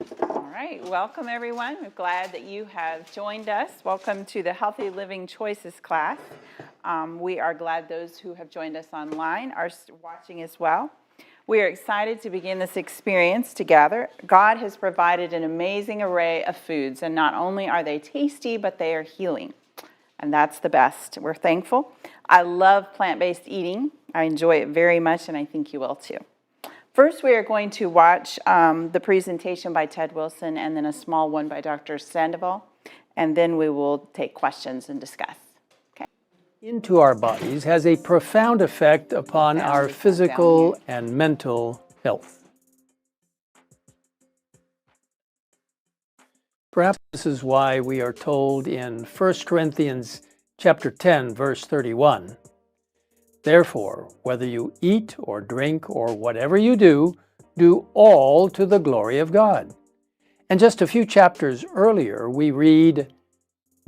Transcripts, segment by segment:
All right, welcome everyone. We're glad that you have joined us. Welcome to the Healthy Living Choices class. We are glad those who have joined us online are watching as well. We are excited to begin this experience together. God has provided an amazing array of foods, and not only are they tasty, but they are healing. And that's the best. We're thankful. I love plant-based eating. I enjoy it very much, and I think you will too. First, we are going to watch the presentation by Ted Wilson and then a small one by Dr. Sandoval, and then we will take questions and discuss. Okay. Into our bodies has a profound effect upon our physical and mental health. Perhaps this is why we are told in 1 Corinthians chapter 10, verse 31, "Therefore, whether you eat or drink or whatever you do all to the glory of God." And just a few chapters earlier, we read,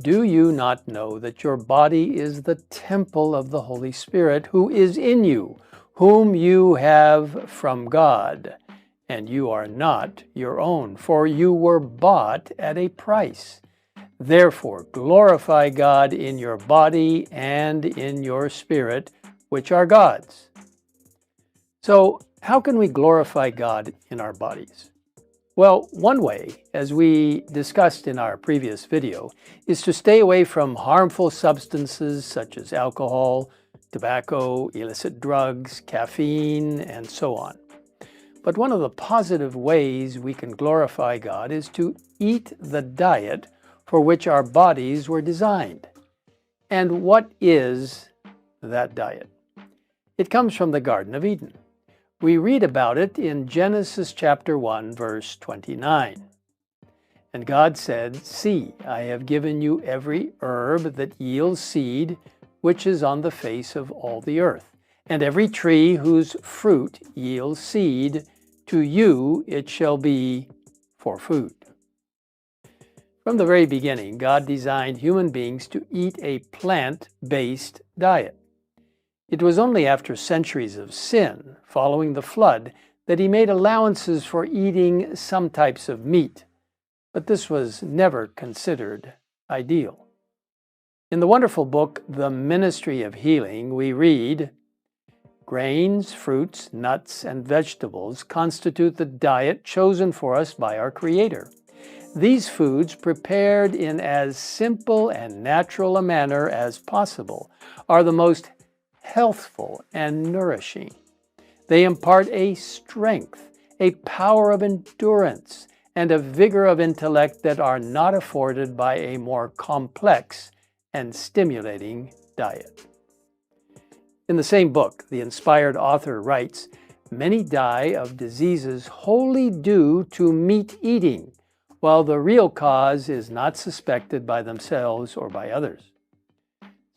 "Do you not know that your body is the temple of the Holy Spirit who is in you, whom you have from God? And you are not your own, for you were bought at a price. Therefore, glorify God in your body and in your spirit, which are God's." So, how can we glorify God in our bodies? Well, one way, as we discussed in our previous video, is to stay away from harmful substances such as alcohol, tobacco, illicit drugs, caffeine, and so on. But one of the positive ways we can glorify God is to eat the diet for which our bodies were designed. And what is that diet? It comes from the Garden of Eden. We read about it in Genesis chapter 1, verse 29. "And God said, See, I have given you every herb that yields seed, which is on the face of all the earth, and every tree whose fruit yields seed, to you it shall be for food." From the very beginning, God designed human beings to eat a plant-based diet. It was only after centuries of sin, following the flood, that he made allowances for eating some types of meat, but this was never considered ideal. In the wonderful book, The Ministry of Healing, we read, "Grains, fruits, nuts, and vegetables constitute the diet chosen for us by our Creator. These foods, prepared in as simple and natural a manner as possible, are the most healthful and nourishing. They impart a strength, a power of endurance, and a vigor of intellect that are not afforded by a more complex and stimulating diet." In the same book, the inspired author writes, "Many die of diseases wholly due to meat eating, while the real cause is not suspected by themselves or by others."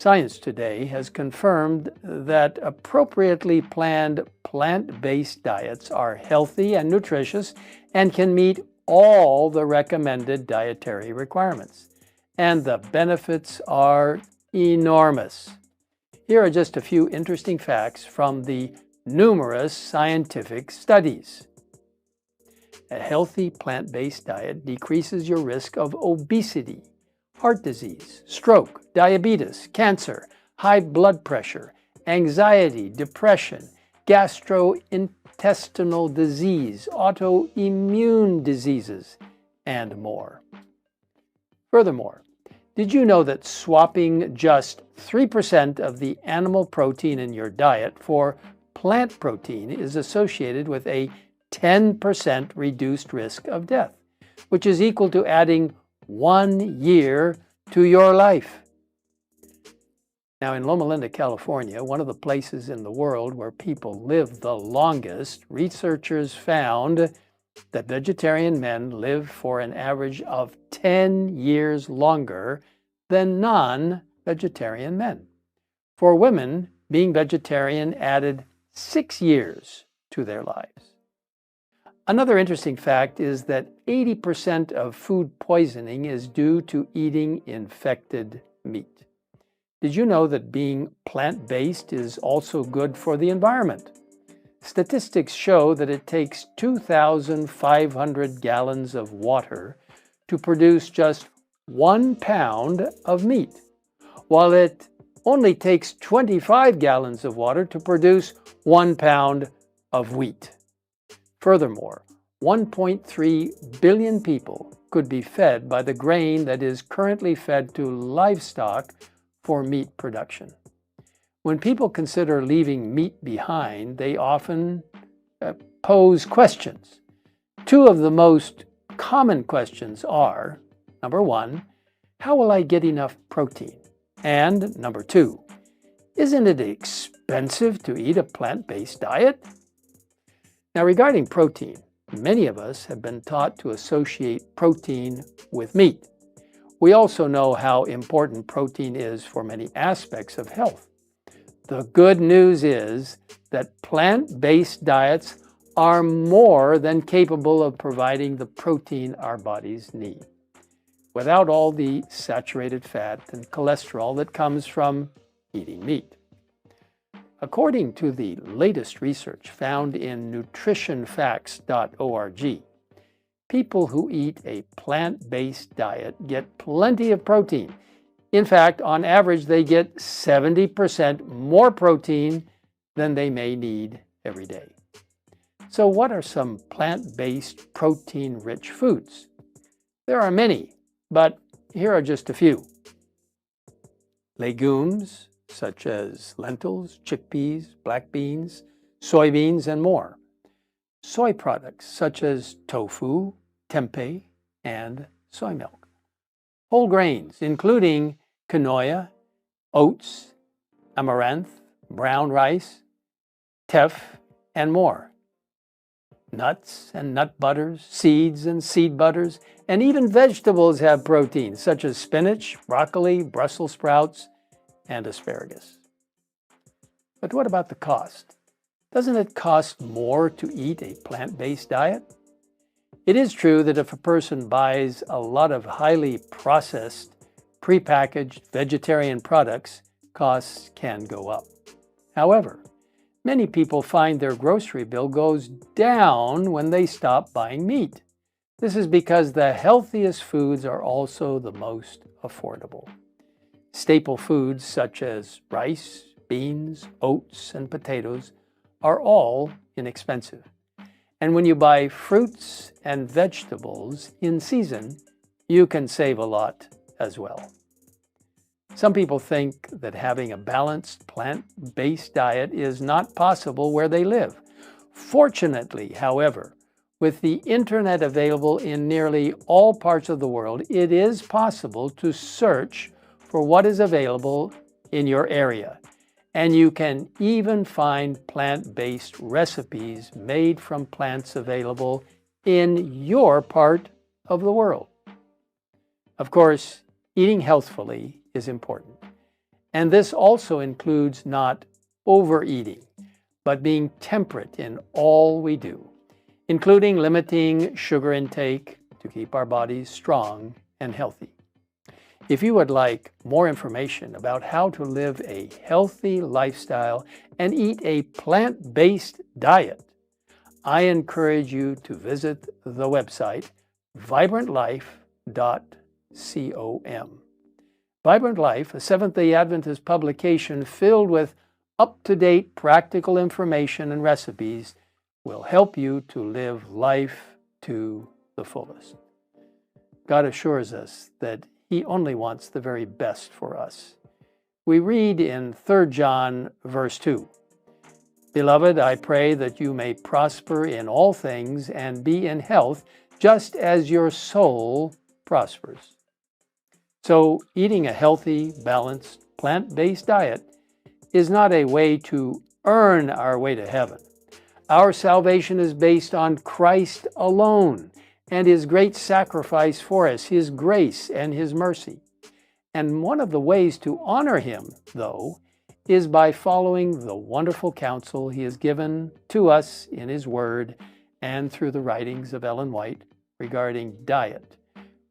Science today has confirmed that appropriately planned plant-based diets are healthy and nutritious and can meet all the recommended dietary requirements. And the benefits are enormous. Here are just a few interesting facts from the numerous scientific studies. A healthy plant-based diet decreases your risk of obesity, heart disease, stroke, diabetes, cancer, high blood pressure, anxiety, depression, gastrointestinal disease, autoimmune diseases, and more. Furthermore, did you know that swapping just 3% of the animal protein in your diet for plant protein is associated with a 10% reduced risk of death, which is equal to adding 1 year to your life? Now, in Loma Linda, California, one of the places in the world where people live the longest, researchers found that vegetarian men live for an average of 10 years longer than non-vegetarian men. For women, being vegetarian added 6 years to their lives. Another interesting fact is that 80% of food poisoning is due to eating infected meat. Did you know that being plant-based is also good for the environment? Statistics show that it takes 2,500 gallons of water to produce just 1 pound of meat, while it only takes 25 gallons of water to produce 1 pound of wheat. Furthermore, 1.3 billion people could be fed by the grain that is currently fed to livestock for meat production. When people consider leaving meat behind, they often pose questions. Two of the most common questions are, number one, how will I get enough protein? And number two, isn't it expensive to eat a plant-based diet? Now, regarding protein, many of us have been taught to associate protein with meat. We also know how important protein is for many aspects of health. The good news is that plant-based diets are more than capable of providing the protein our bodies need, without all the saturated fat and cholesterol that comes from eating meat. According to the latest research found in nutritionfacts.org, people who eat a plant-based diet get plenty of protein. In fact, on average, they get 70% more protein than they may need every day. So what are some plant-based protein-rich foods? There are many, but here are just a few. Legumes, such as lentils, chickpeas, black beans, soybeans, and more. Soy products, such as tofu, tempeh, and soy milk. Whole grains, including quinoa, oats, amaranth, brown rice, teff, and more. Nuts and nut butters, seeds and seed butters, and even vegetables have protein, such as spinach, broccoli, Brussels sprouts, and asparagus. But what about the cost? Doesn't it cost more to eat a plant-based diet? It is true that if a person buys a lot of highly processed, prepackaged vegetarian products, costs can go up. However, many people find their grocery bill goes down when they stop buying meat. This is because the healthiest foods are also the most affordable. Staple foods such as rice, beans, oats, and potatoes are all inexpensive. And when you buy fruits and vegetables in season, you can save a lot as well. Some people think that having a balanced plant-based diet is not possible where they live. Fortunately, however, with the internet available in nearly all parts of the world, it is possible to search for what is available in your area. And you can even find plant-based recipes made from plants available in your part of the world. Of course, eating healthfully is important. And this also includes not overeating, but being temperate in all we do, including limiting sugar intake to keep our bodies strong and healthy. If you would like more information about how to live a healthy lifestyle and eat a plant-based diet, I encourage you to visit the website vibrantlife.com. Vibrant Life, a Seventh-day Adventist publication filled with up-to-date practical information and recipes, will help you to live life to the fullest. God assures us that He only wants the very best for us. We read in 3 John verse 2, "Beloved, I pray that you may prosper in all things and be in health, just as your soul prospers." So eating a healthy, balanced, plant-based diet is not a way to earn our way to heaven. Our salvation is based on Christ alone and His great sacrifice for us, His grace and His mercy. And one of the ways to honor Him, though, is by following the wonderful counsel He has given to us in His Word and through the writings of Ellen White regarding diet,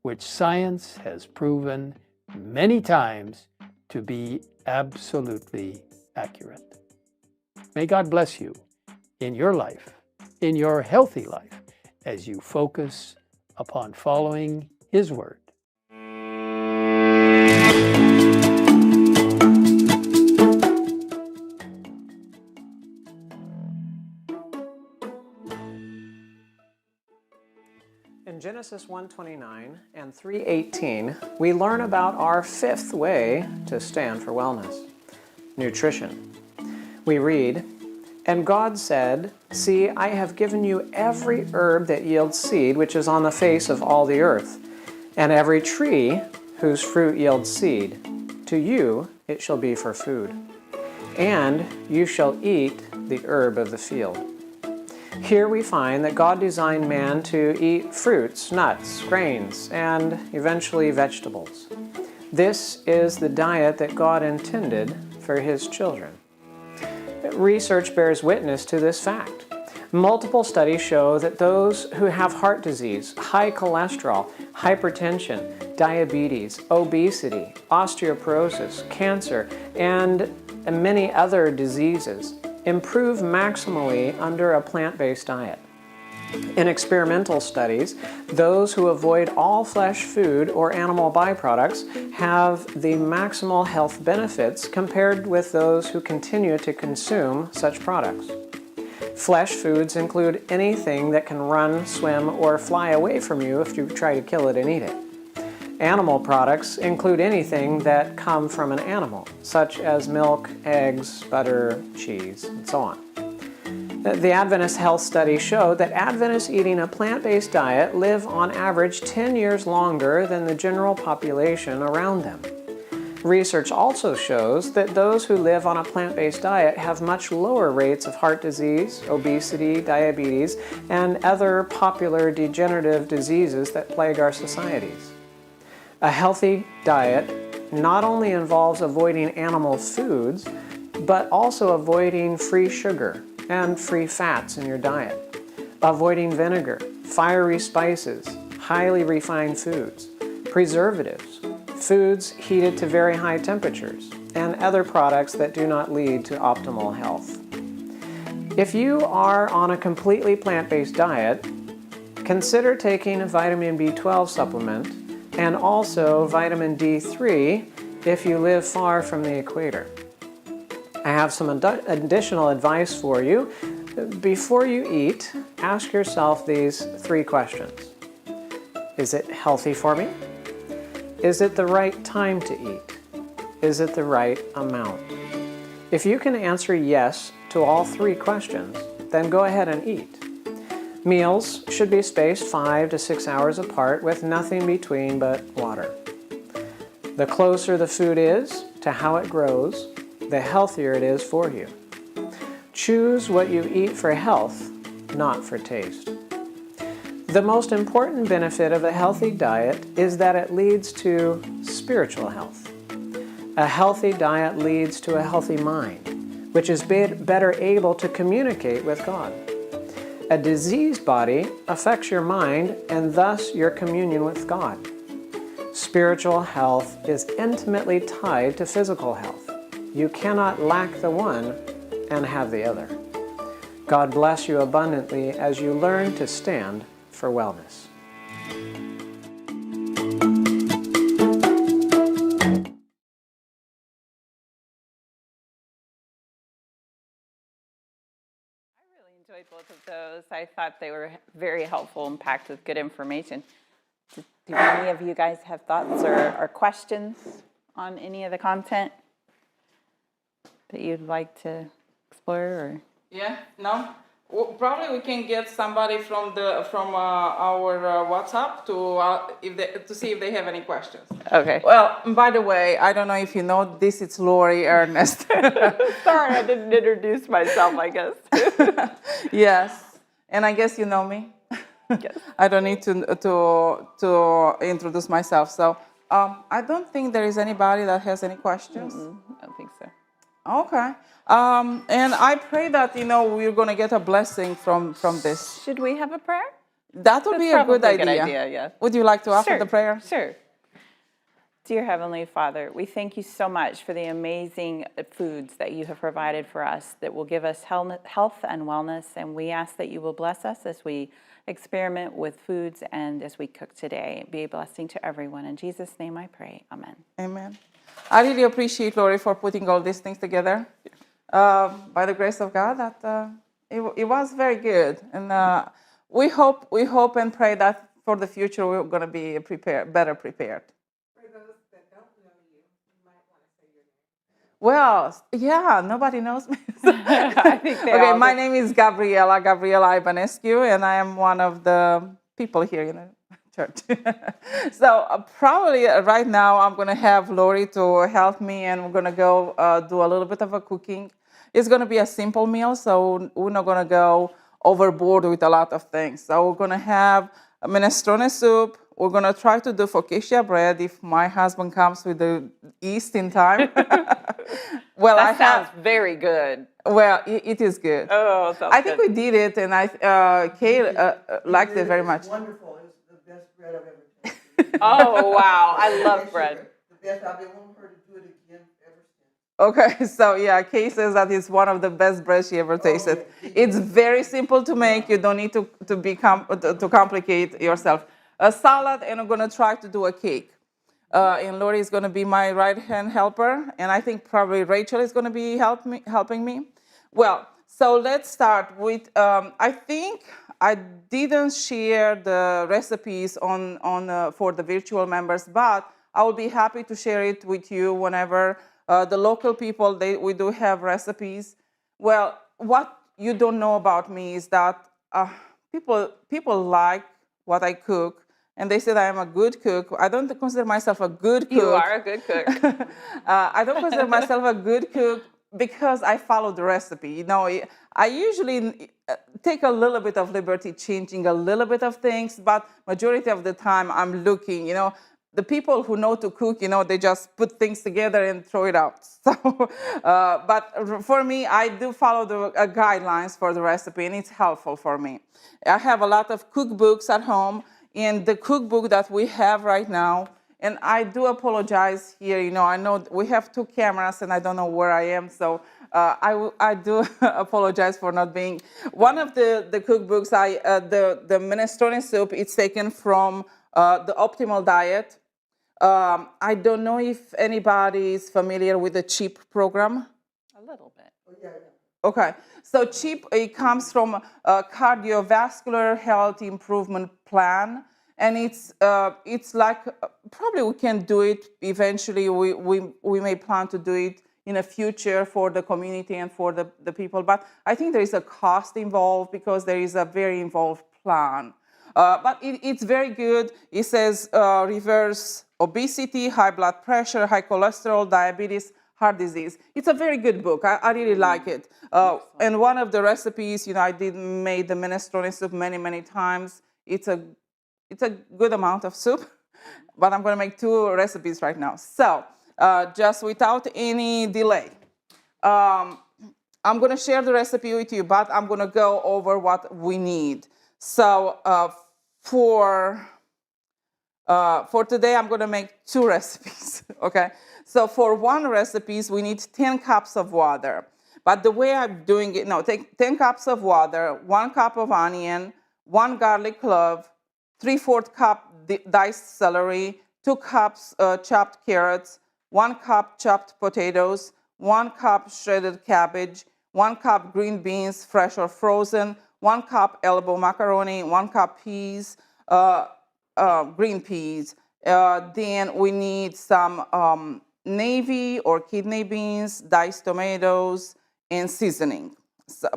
which science has proven many times to be absolutely accurate. May God bless you in your life, in your healthy life, as you focus upon following His Word. In Genesis 1:29 and 3:18, we learn about our fifth way to stand for wellness: nutrition. We read, "And God said, See, I have given you every herb that yields seed, which is on the face of all the earth, and every tree whose fruit yields seed. To you it shall be for food. And you shall eat the herb of the field." Here we find that God designed man to eat fruits, nuts, grains, and eventually vegetables. This is the diet that God intended for His children. Research bears witness to this fact. Multiple studies show that those who have heart disease, high cholesterol, hypertension, diabetes, obesity, osteoporosis, cancer, and many other diseases improve maximally under a plant-based diet. In experimental studies, those who avoid all flesh food or animal byproducts have the maximal health benefits compared with those who continue to consume such products. Flesh foods include anything that can run, swim, or fly away from you if you try to kill it and eat it. Animal products include anything that come from an animal, such as milk, eggs, butter, cheese, and so on. The Adventist Health Study showed that Adventists eating a plant-based diet live on average 10 years longer than the general population around them. Research also shows that those who live on a plant-based diet have much lower rates of heart disease, obesity, diabetes, and other popular degenerative diseases that plague our societies. A healthy diet not only involves avoiding animal foods, but also avoiding free sugar and free fats in your diet, avoiding vinegar, fiery spices, highly refined foods, preservatives, foods heated to very high temperatures, and other products that do not lead to optimal health. If you are on a completely plant-based diet, consider taking a vitamin B12 supplement and also vitamin D3 if you live far from the equator. I have some additional advice for you. Before you eat, ask yourself these three questions. Is it healthy for me? Is it the right time to eat? Is it the right amount? If you can answer yes to all three questions, then go ahead and eat. Meals should be spaced 5 to 6 hours apart with nothing between but water. The closer the food is to how it grows, the healthier it is for you. Choose what you eat for health, not for taste. The most important benefit of a healthy diet is that it leads to spiritual health. A healthy diet leads to a healthy mind, which is better able to communicate with God. A diseased body affects your mind and thus your communion with God. Spiritual health is intimately tied to physical health. You cannot lack the one and have the other. God bless you abundantly as you learn to stand for wellness. Enjoyed both of those. I thought they were very helpful and packed with good information. Do any of you guys have thoughts or questions on any of the content that you'd like to explore? Or? Yeah, no. Well, probably we can get somebody from our WhatsApp to see if they have any questions. Okay. Well, by the way, I don't know if you know this. It's Lori Ernest. Sorry, I didn't introduce myself, I guess. Yes, and I guess you know me. Yes. I don't need to introduce myself. So I don't think there is anybody that has any questions. I don't think so. Okay. And I pray that, we're going to get a blessing from this. Should we have a prayer? That would be a good idea. Yeah. Would you like to offer Sure. the prayer? Sure. Dear Heavenly Father, we thank you so much for the amazing foods that you have provided for us that will give us health and wellness. And we ask that you will bless us as we experiment with foods and as we cook today. Be a blessing to everyone. In Jesus' name I pray. Amen. Amen. I really appreciate Lori for putting all these things together. By the grace of God, that it was very good. And we hope and pray that for the future we're going to be better prepared. Well, yeah, nobody knows me. I think they Okay, all my do. name is Gabriela Ibanescu, and I am one of the people here in the church. So probably right now I'm going to have Lori to help me, and we're going to go do a little bit of a cooking. It's going to be a simple meal, so we're not going to go overboard with a lot of things. So we're going to have a minestrone soup. We're going to try to do focaccia bread if my husband comes with the yeast in time. Well, That sounds very good. Well, it is good. Oh, sounds I think good. we did it, and Kay liked it very much. It's wonderful. It's the best bread I've ever tasted. Oh, wow. I love bread. The best. I've been wanting her to do it again ever since. Okay, so yeah, Kay says that it's one of the best breads she ever tasted. It's very simple to make. You don't need to complicate yourself. A salad, and I'm going to try to do a cake. And Lori is going to be my right-hand helper, and I think probably Rachel is going to be helping me. Well, so let's start with, I think I didn't share the recipes for the virtual members, but I will be happy to share it with you whenever the local people, we do have recipes. Well, what you don't know about me is that people like what I cook, and they said I am a good cook. I don't consider myself a good cook. You are a good cook. I don't consider myself a good cook because I follow the recipe. You know, I usually take a little bit of liberty changing a little bit of things, but majority of the time I'm looking, you know, the people who know to cook, you know, they just put things together and throw it out. So, but for me, I do follow the guidelines for the recipe, and it's helpful for me. I have a lot of cookbooks at home, and the cookbook that we have right now, and I do apologize here, you know, I know we have 2 cameras and I don't know where I am, so I do apologize for not being. One of the cookbooks, the minestrone soup, it's taken from the Optimal Diet. I don't know if anybody is familiar with the CHEAP program. A little bit. Okay, so CHEAP, it comes from a cardiovascular health improvement plan, and it's like probably we can do it eventually. We may plan to do it in the future for the community and for the people, but I think there is a cost involved because there is a very involved plan. But it's very good. It says reverse obesity, high blood pressure, high cholesterol, diabetes, heart disease. It's a very good book. I really like it. And one of the recipes, you know, I made the minestrone soup many times. It's a good amount of soup, but I'm going to make 2 recipes right now. So just without any delay, I'm going to share the recipe with you, but I'm going to go over what we need. So for today, I'm going to make 2 recipes, okay? So for one recipe, we need 10 cups of water. But the way I'm doing it, no, take 10 cups of water, 1 cup of onion, 1 garlic clove, 3/4 cup diced celery, 2 cups chopped carrots, 1 cup chopped potatoes, 1 cup shredded cabbage, 1 cup green beans, fresh or frozen, 1 cup elbow macaroni, 1 cup peas, green peas. Then we need some navy or kidney beans, diced tomatoes, and seasoning. So,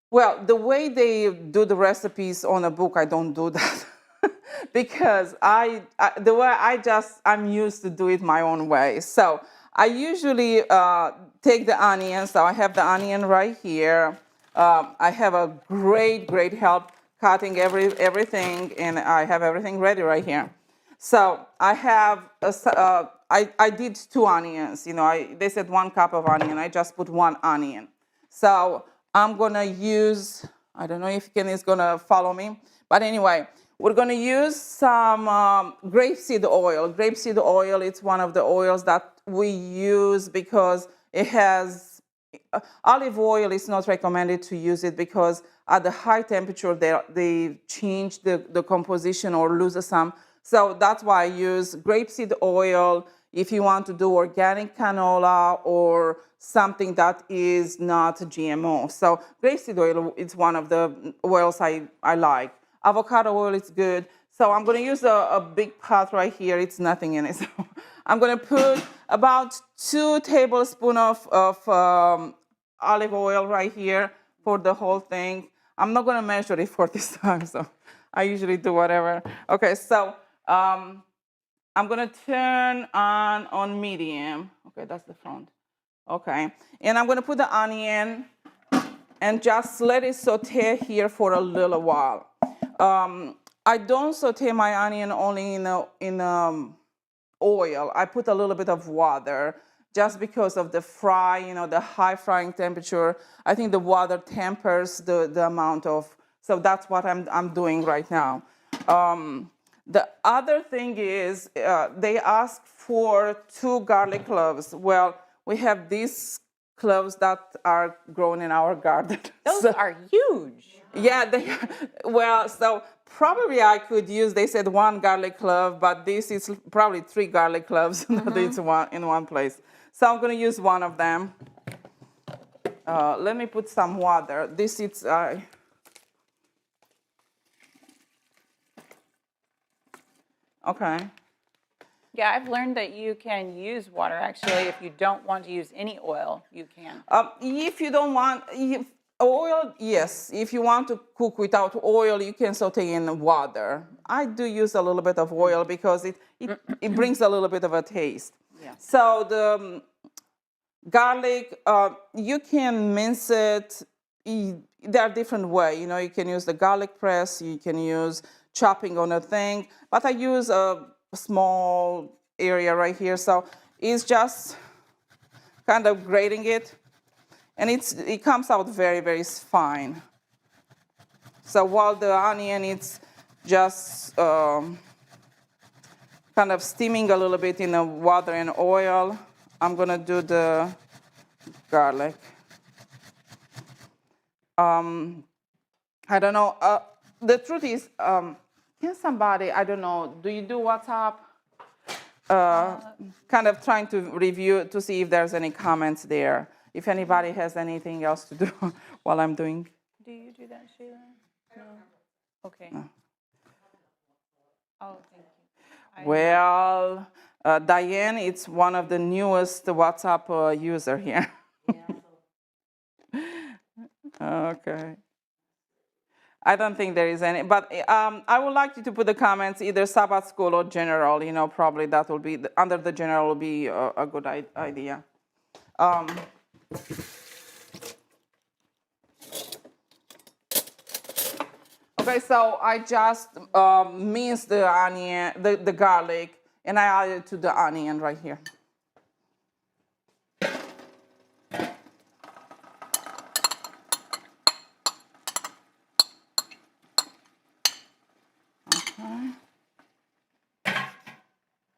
well, the way they do the recipes on a book, I don't do that. Because the way I'm used to do it my own way. So I usually take the onion. So I have the onion right here. I have a great help cutting everything, and I have everything ready right here. So I have I did 2 onions. You know, they said 1 cup of onion. I just put 1 onion. So I'm gonna use, I don't know if Ken is gonna follow me, but anyway, We're going to use some grapeseed oil. Grapeseed oil, it's one of the oils that we use because it has, olive oil is not recommended to use it because at the high temperature, they change the composition or lose some. So that's why I use grapeseed oil if you want to do organic canola or something that is not GMO. So grapeseed oil is one of the oils I like. Avocado oil is good. So I'm going to use a big pot right here. It's nothing in it. So I'm going to put about 2 tablespoons of olive oil right here for the whole thing. I'm not going to measure it for this time, so I usually do whatever. Okay, so I'm going to turn on medium. Okay, that's the front. Okay, and I'm going to put the onion and just let it saute here for a little while. I don't saute my onion only in oil. I put a little bit of water just because of the fry, the high frying temperature. I think the water tempers the amount of, so that's what I'm doing right now. The other thing is they ask for 2 garlic cloves. Well, we have these cloves that are grown in our garden. Those are huge. Yeah, well, so probably I could use, they said 1 garlic clove, but this is probably 3 garlic cloves that it's in one place. So I'm going to use one of them. Let me put some water. This is, okay. Yeah, I've learned that you can use water, actually. If you don't want to use any oil, you can. If you don't want, oil, yes. If you want to cook without oil, you can saute in water. I do use a little bit of oil because it brings a little bit of a taste. Yeah. So the garlic, you can mince it. There are different ways. You can use the garlic press. You can use chopping on a thing. But I use a small area right here. So it's just kind of grating it. And it comes out very, very fine. So while the onion is just kind of steaming a little bit in the water and oil, I'm going to do the garlic. I don't know. The truth is, can somebody, I don't know, do you do WhatsApp? Kind of trying to review to see if there's any comments there. If anybody has anything else to do while I'm doing. Do you do that, Sheila? No. Okay. No. Oh, thank you. Well, Diane, it's one of the newest WhatsApp user here. Okay. I don't think there is any, but I would like you to put the comments either Sabbath school or general. Probably that will be under the general will be a good idea. Okay, so I just minced the onion, the garlic, and I added it to the onion right here.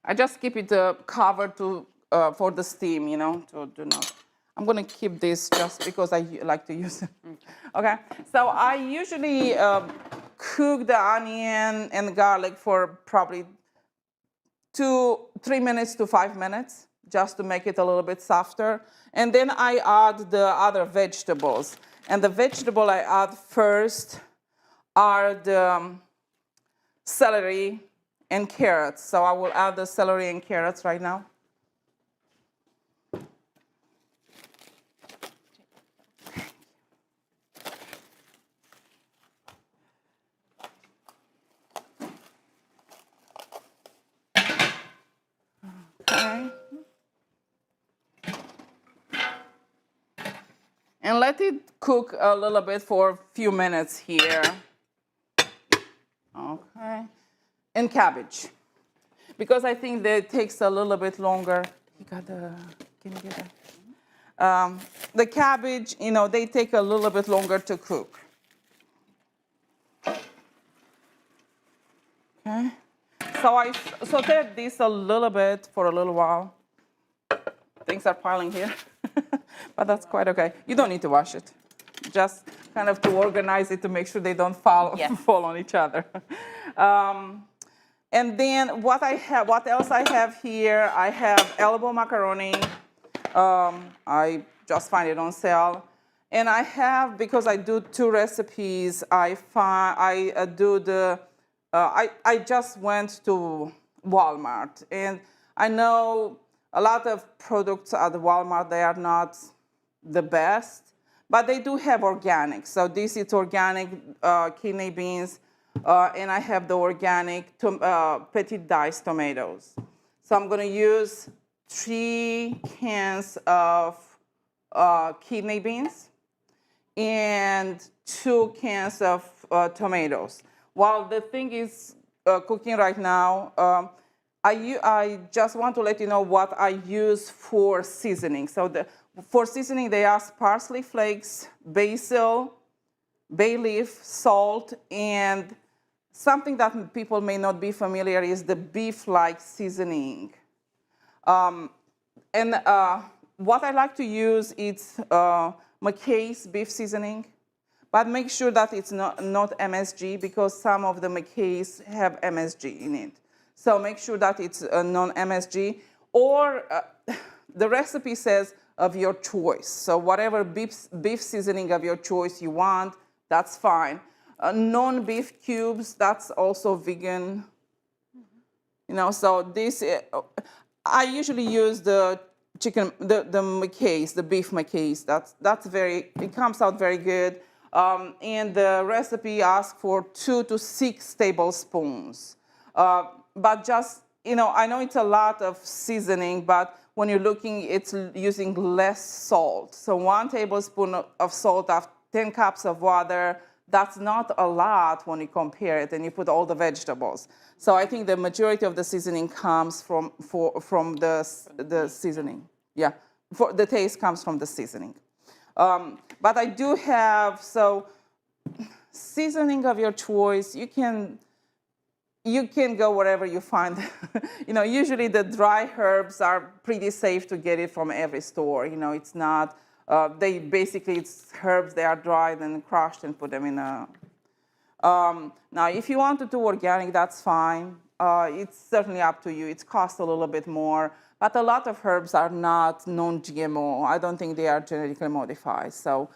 I just keep it covered for the steam, to do not. I'm going to keep this just because I like to use it. Okay, so I usually cook the onion and garlic for probably 3 minutes to 5 minutes, just to make it a little bit softer. And then I add the other vegetables. And the vegetable I add first are the celery and carrots. So I will add the celery and carrots right now. Okay. And let it cook a little bit for a few minutes here. Okay. And cabbage. Because I think that it takes a little bit longer. Can you get that? The cabbage, they take a little bit longer to cook. Okay. So I sauteed this a little bit for a little while. Things are piling here, but that's quite okay. You don't need to wash it. Just kind of to organize it to make sure they don't fall, Yes. fall on each other. And then what else I have here? I have elbow macaroni. I just find it on sale. And I have, because I do 2 recipes, I just went to Walmart. And I know a lot of products at Walmart, they are not the best, but they do have organic. So this is organic kidney beans, and I have the organic petit diced tomatoes. So I'm going to use 3 cans of kidney beans and 2 cans of tomatoes. While the thing is cooking right now, I just want to let you know what I use for seasoning. So for seasoning, they ask parsley flakes, basil, bay leaf, salt, and something that people may not be familiar is the beef-like seasoning. What I like to use is McKay's beef seasoning, but make sure that it's not MSG because some of the McKay's have MSG in it. So make sure that it's non-MSG, or the recipe says of your choice. So whatever beef seasoning of your choice you want, that's fine. Non-beef cubes, that's also vegan. You know, so this, I usually use the chicken, the McKay's, the beef McKay's. It comes out very good. And the recipe asks for 2 to 6 tablespoons. But just, you know, I know it's a lot of seasoning, but when you're looking, it's using less salt. So 1 tablespoon of salt of 10 cups of water, that's not a lot when you compare it and you put all the vegetables. So I think the majority of the seasoning comes from the seasoning. Yeah, for the taste comes from the seasoning. But I do have, so seasoning of your choice, you can go wherever you find. You know, usually the dry herbs are pretty safe to get it from every store. You know, it's not, it's herbs, they are dried and crushed and put them in a, now if you want to do organic, that's fine. It's certainly up to you. It costs a little bit more, but a lot of herbs are not non-GMO. I don't think they are genetically modified. So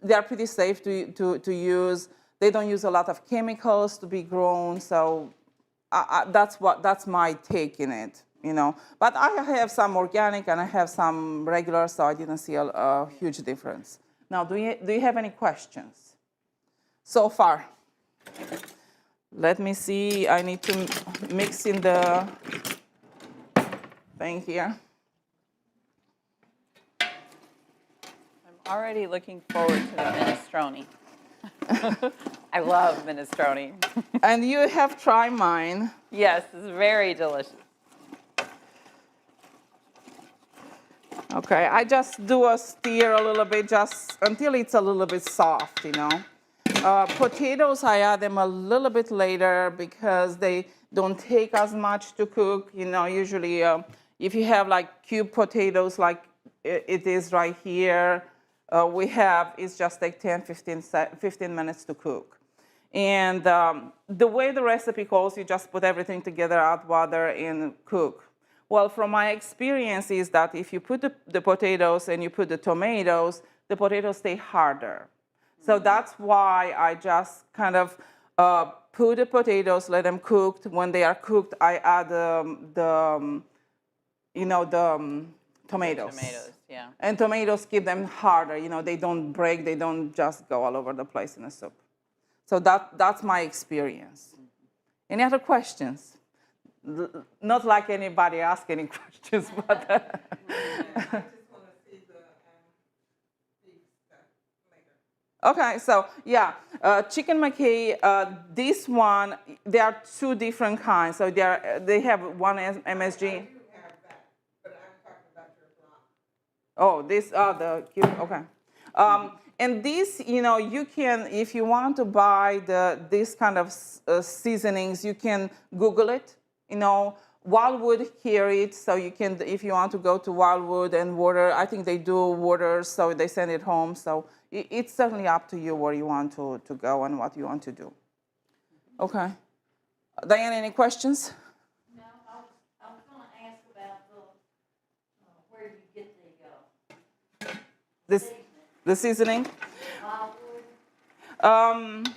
they are pretty safe to use. They don't use a lot of chemicals to be grown. So that's my take in it, you know. But I have some organic and I have some regular, so I didn't see a huge difference. Now, do you have any questions so far? Let me see. I need to mix in the thing here. I'm already looking forward to the minestrone. I love minestrone. And you have tried mine. Yes, it's very delicious. Okay, I just do a stir a little bit just until it's a little bit soft, you know. Potatoes, I add them a little bit later because they don't take as much to cook. You know, usually if you have like cube potatoes like it is right here, it's just like 10, 15 minutes to cook. And the way the recipe calls, you just put everything together, add water, and cook. Well, from my experience is that if you put the potatoes and you put the potatoes stay harder. So that's why I just kind of put the potatoes, let them cook. When they are cooked, I add the tomatoes. Tomatoes, yeah. And tomatoes keep them harder. You know, they don't break. They don't just go all over the place in a soup. So that's my experience. Any other questions? Not like anybody ask any questions, but. I just want to see the beef stuff later. Okay, so yeah, chicken McKay. This one, there are 2 different kinds. So they have one MSG. I do have that, but I'm talking about your block. Oh, the cube. Okay. And this, you can, if you want to buy this kind of seasonings, you can Google it. Wildwood carry it, so you can, if you want to go to Wildwood and water, I think they do water, so they send it home. So it's certainly up to you where you want to go and what you want to do. Okay. Diane, any questions? No, I was going to ask about where you get The seasoning? wildwood.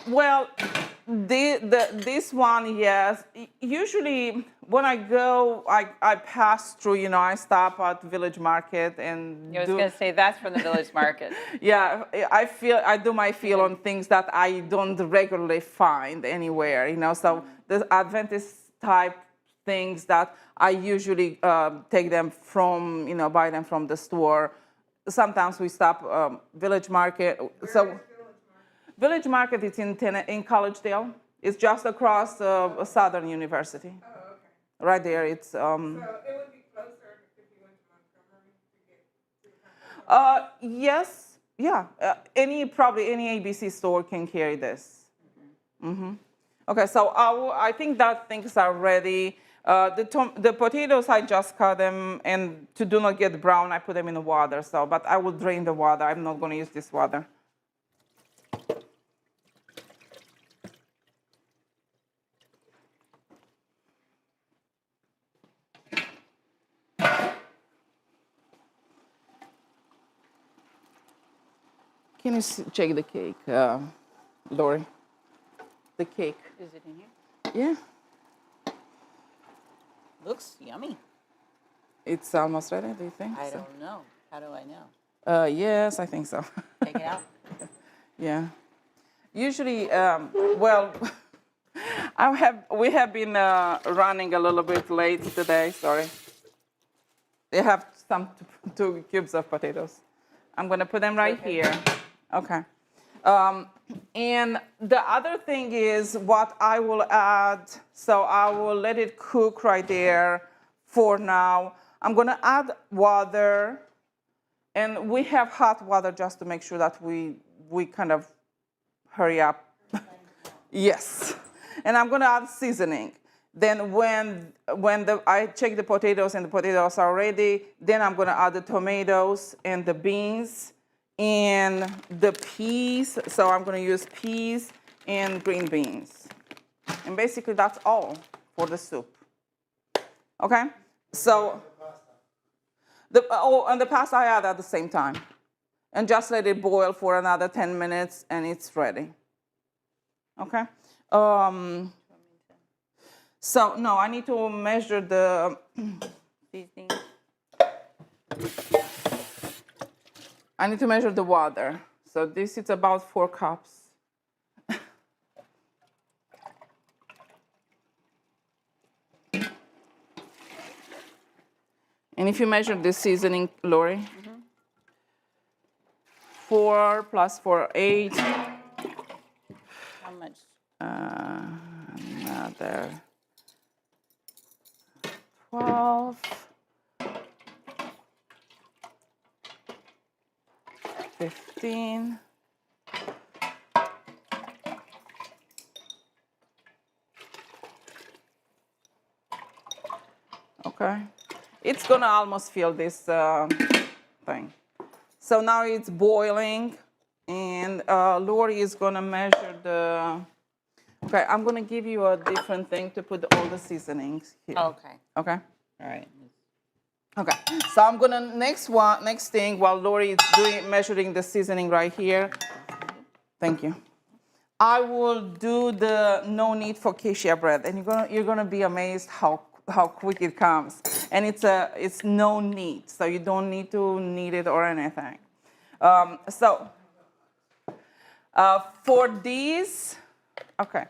Well, this one, yes. Usually when I go, I pass through, I stop at Village Market and I was going to say that's from the village market. yeah, I do my feel on things that I don't regularly find anywhere, so the Adventist type things that I usually take them from, buy them from the store. Sometimes we stop Village Market. So Village Market is in Collegedale. It's just across Southern University. Oh, okay. Right there. It's So it would be closer if you went to Montgomery to get to the yes, yeah. Probably any ABC store can carry this. Mm-hmm. Okay, so I think that things are ready. The potatoes, I just cut them, and to do not get brown, I put them in the water. But I will drain the water. I'm not going to use this water. Can you check the cake, Lori? The cake. Is it in here? Yeah, Looks yummy. it's almost ready. Do you think? I so? don't know. How do I know? Yes, I think so. Take it out. Yeah. Usually, well, we have been running a little bit late today. Sorry. They have two cubes of potatoes. I'm gonna put them right here. Okay. And the other thing is what I will add. So I will let it cook right there for now. I'm gonna add water, and we have hot water just to make sure that we kind of hurry up. Yes. And I'm gonna add seasoning. Then when I check the potatoes and the potatoes are ready, then I'm gonna add the tomatoes and the beans and the peas. So I'm gonna use peas and green beans. And basically that's all for the soup. Okay? So, and the pasta I add at the same time. And just let it boil for another 10 minutes and it's ready. Okay? So, no, I need to measure the Seasoning. I need to measure the water. So this is about 4 cups. And if you measure the seasoning, Lori, 4 plus 4, 8. How much? Another 12. 15. Okay. It's gonna almost fill this thing. So now it's boiling, and Lori is gonna measure the. Okay, I'm gonna give you a different thing to put all the seasonings here. Okay. Okay. All right. Okay. So I'm gonna next thing while Lori is measuring the seasoning right here. Thank you. I will do the no need for cassia bread, and you're gonna be amazed how quick it comes. And it's no need, so you don't need to knead it or anything. For these, okay.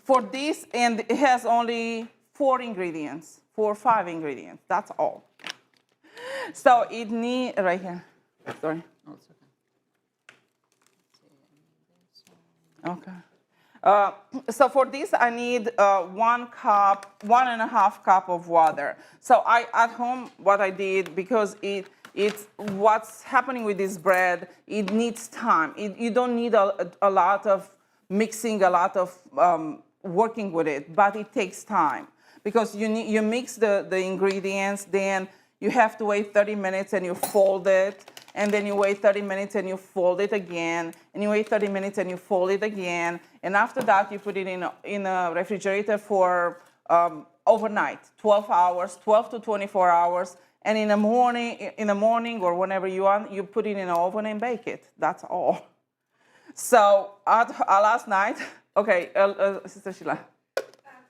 For this, and it has only 4 ingredients, 4 or 5 ingredients. That's all. So it needs right here. Sorry. Oh, it's okay. Okay. So for this, I need 1 cup, 1.5 cup of water. So at home, what I did, because It's what's happening with this bread. It needs time. You don't need a lot of mixing, a lot of working with it, but it takes time because you mix the ingredients, then you have to wait 30 minutes and you fold it, and then you wait 30 minutes and you fold it again, and you wait 30 minutes and you fold it again, and after that you put it in a refrigerator for overnight, 12 hours, 12 to 24 hours, and in the morning or whenever you want, you put it in the oven and bake it. That's all. So last night, okay, Sister Sheila.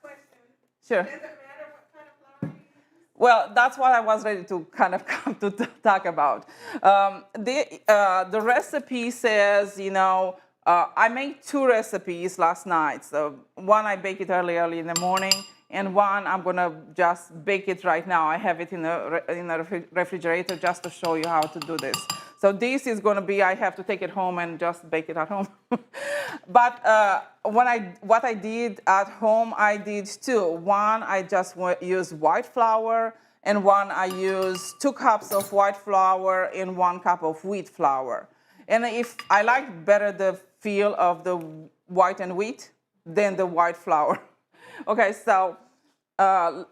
Question. Sure. Does it matter what kind of flour you use? Well, that's what I was ready to kind of come to talk about. The recipe says, I made 2 recipes last night. So one I bake it early in the morning, and one I'm gonna just bake it right now. I have it in the refrigerator just to show you how to do this. So this is gonna be, I have to take it home and just bake it at home. But what I did at home, I did 2. One, I just used white flour, and one I used 2 cups of white flour and 1 cup of wheat flour. And if I like better the feel of the white and wheat than the white flour. Okay, so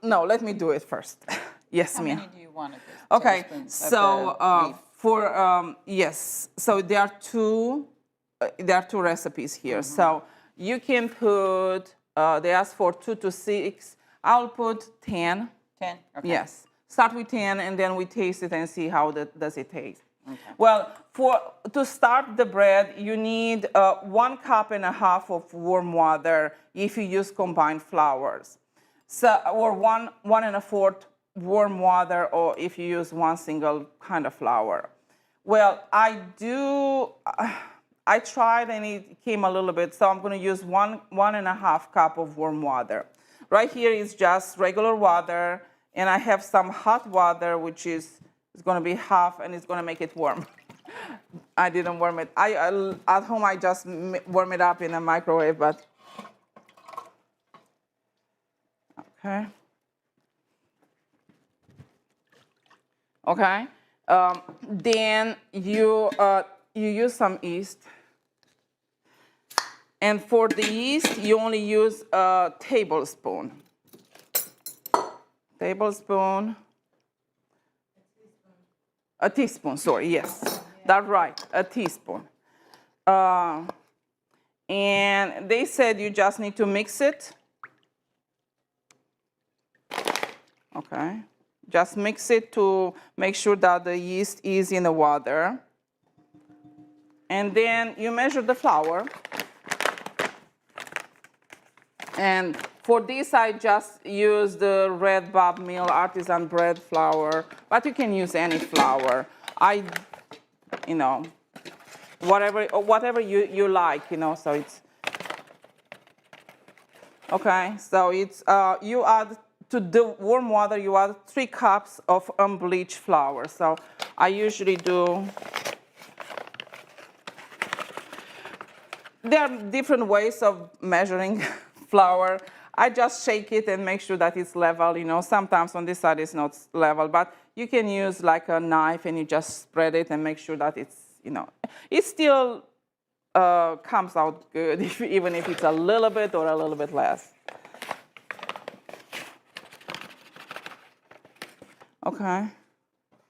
no, let me do it first. Yes, How Mia. many do you want of this? Okay, tablespoons of so the beef? yes, so there are two recipes here. So you can put they ask for 2 to 6. I'll put 10. 10? Okay. Yes, start with 10, and then we taste it and see how does it taste. Okay. Well, to start the bread, you need 1.5 cups of warm water if you use combined flours, or 1.25 warm water, or if you use one single kind of flour. Well, I tried and it came a little bit, so I'm going to use 1.5 cups of warm water. Right here is just regular water, and I have some hot water, which is going to be half, and it's going to make it warm. I didn't warm it. At home, I just warm it up in a microwave, but okay. Okay. Then you use some yeast. And for the yeast, you only use a tablespoon. A teaspoon, sorry, yes. That's right, a teaspoon. And they said you just need to mix it. Okay. Just mix it to make sure that the yeast is in the water. And then you measure the flour. And for this, I just use the Red Bob Mill artisan bread flour, but you can use any flour. Whatever you like, so it's, okay, so it's, you add, to the warm water, you add 3 cups of unbleached flour. So I usually do, there are different ways of measuring flour. I just shake it and make sure that it's level. Sometimes on this side it's not level, but you can use like a knife and you just spread it and make sure that it's, it still comes out good, even if it's a little bit or a little bit less. Okay,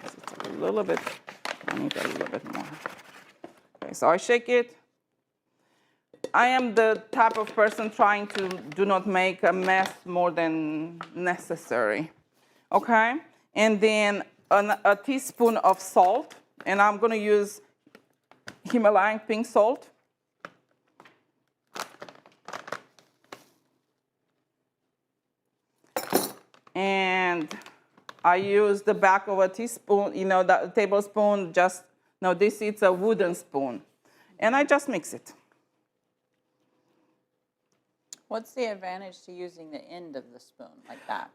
it's a little bit, I need a little bit more. Okay, so I shake it. I am the type of person trying to do not make a mess more than necessary. Okay, and then a teaspoon of salt, and I'm going to use Himalayan pink salt. And I use the back of a teaspoon, the tablespoon, this is a wooden spoon. And I just mix it. What's the advantage to using the end of the spoon like that?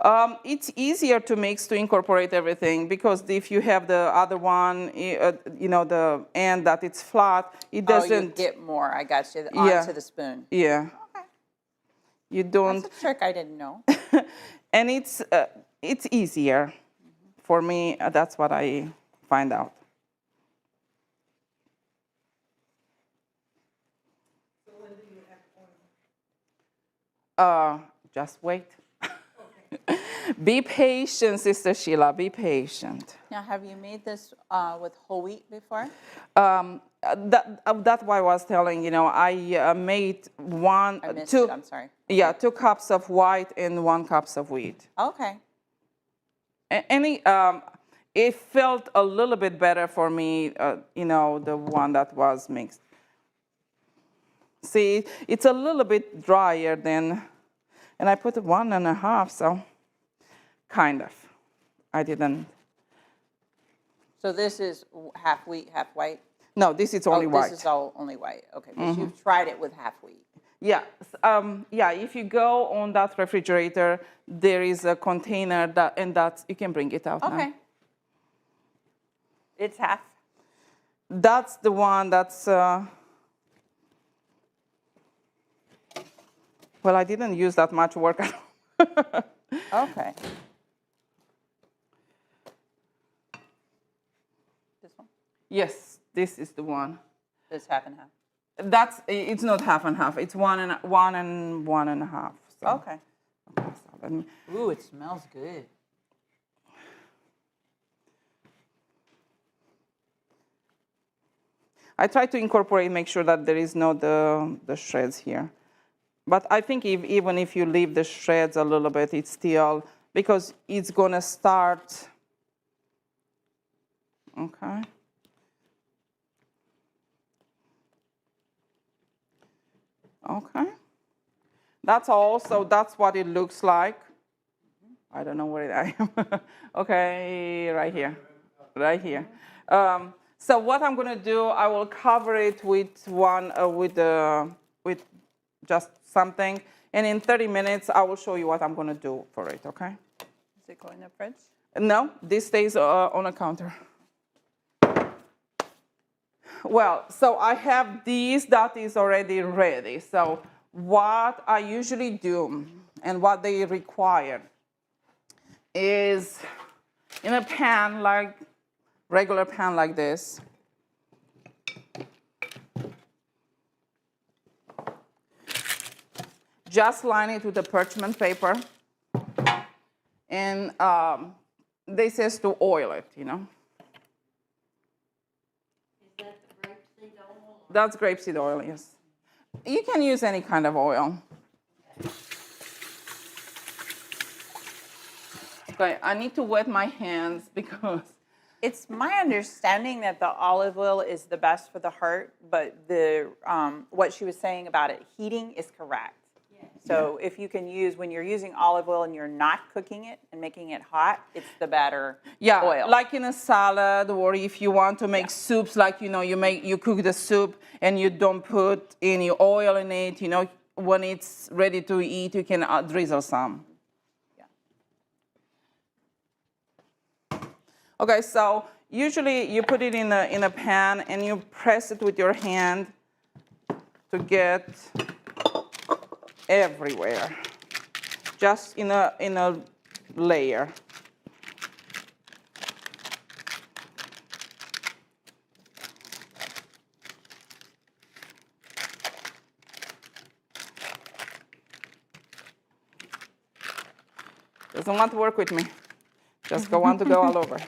It's easier to mix, to incorporate everything, because if you have the other one, the end that it's flat, it doesn't. Oh, you get more, I got you, onto the spoon. Yeah. Okay. You don't. That's a trick I didn't know. And it's easier. For me, that's what I find out. So when do you have on? Just wait. Be patient, Sister Sheila, be patient. Now, have you made this with whole wheat before? That's why I was telling, I made I missed two, it, I'm sorry. yeah, 2 cups of white and 1 cups of wheat. Okay. It felt a little bit better for me, the one that was mixed. See, it's a little bit drier than, and I put 1.5, so kind of. I didn't. So this is half wheat, half white? No, this is only white. This is all only white. Okay, but you've tried it with half wheat. Yeah, if you go on that refrigerator, there is a container that you can bring it out now. Okay. It's half. That's the one that's, well, I didn't use that much work. Okay. This one? Yes, this is the one. This half and half. It's not half and half. It's 1 and 1.5. So. Okay. So let me, Ooh, it smells good. I try to incorporate, make sure that there is no the shreds here. But I think even if you leave the shreds a little bit, it's still, because it's going to start, okay. Okay. That's all, so that's what it looks like. I don't know where I am. Okay, right here, right here. So what I'm gonna do, I will cover it with with just something, and in 30 minutes, I will show you what I'm gonna do for it, okay? Does it go in the fridge? No, this stays on a counter. Well, so I have these that is already ready. So what I usually do and what they require is in a pan, like regular pan like this. Just line it with the parchment paper. And they says to oil it, Is that the grapeseed oil? That's grapeseed oil, yes. You can use any kind of oil. Okay, I need to wet my hands because It's my understanding that the olive oil is the best for the heart, but what she was saying about it heating is correct. So if you can use, when you're using olive oil and you're not cooking it and making it hot, it's the better oil. like in a salad, or if you want to make soups, like you cook the soup and you don't put any oil in it. When it's ready to eat, you can drizzle some. Okay, so usually you put it in a pan and you press it with your hand to get everywhere, just in a layer. Doesn't want to work with me. Just want to go all over.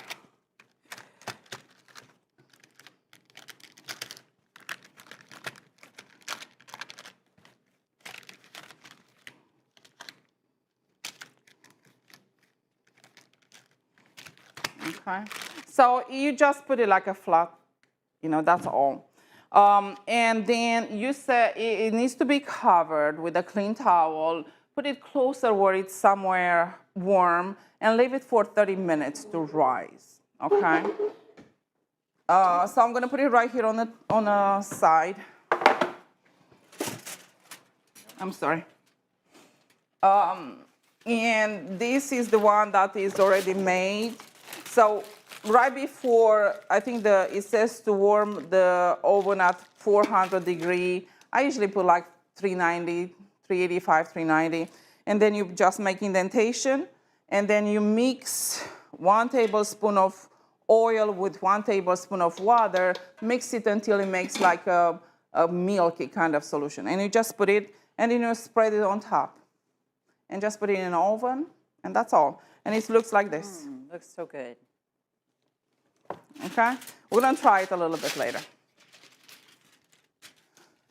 Okay, so you just put it like a flat, that's all. And then you say it needs to be covered with a clean towel. Put it closer where it's somewhere warm and leave it for 30 minutes to rise, okay? So I'm gonna put it right here on the side. I'm sorry. And this is the one that is already made. So right before, I think it says to warm the oven at 400 degrees. I usually put like 390, 385, 390. And then you just make indentation. And then you mix 1 tablespoon of oil with 1 tablespoon of water, mix it until it makes like a milky kind of solution. And you just put it, and then you spread it on top. And just put it in an oven, and that's all. And it looks like this. Looks so good. Okay? We're going to try it a little bit later.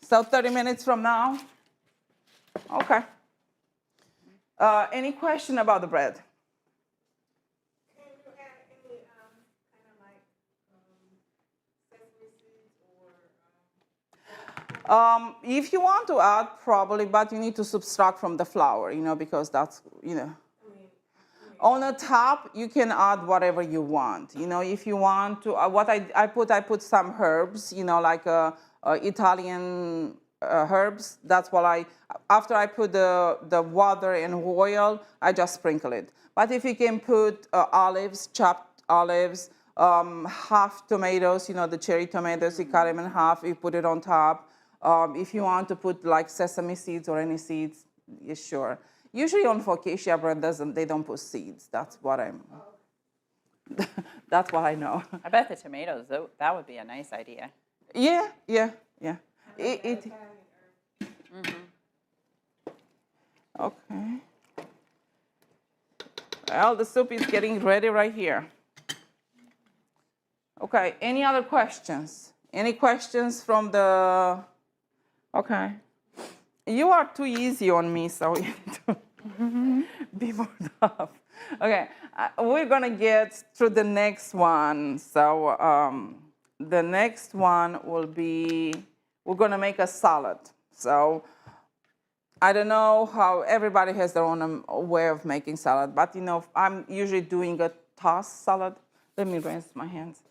So 30 minutes from now? Okay. Any question about the bread? Can you add any kind of like sesame seeds or? If you want to add, probably, but you need to subtract from the flour, because that's, On the top, you can add whatever you want. If you want to, what I put some herbs, like Italian herbs. That's what after I put the water and oil, I just sprinkle it. But if you can put olives, chopped olives, half tomatoes, the cherry tomatoes, you cut them in half, you put it on top. If you want to put like sesame seeds or any seeds, yeah, sure. Usually on focaccia bread, they don't put seeds. That's what that's what I know. I bet the tomatoes, that would be a nice idea. Yeah. Okay. Well, the soup is getting ready right here. Okay, any other questions? Any questions from the... Okay. You are too easy on me, so you need to be more tough. Okay, we're going to get through the next one. So the next one will be, we're going to make a salad. So I don't know how everybody has their own way of making salad, but I'm usually doing a tossed salad. Let me rinse my hands.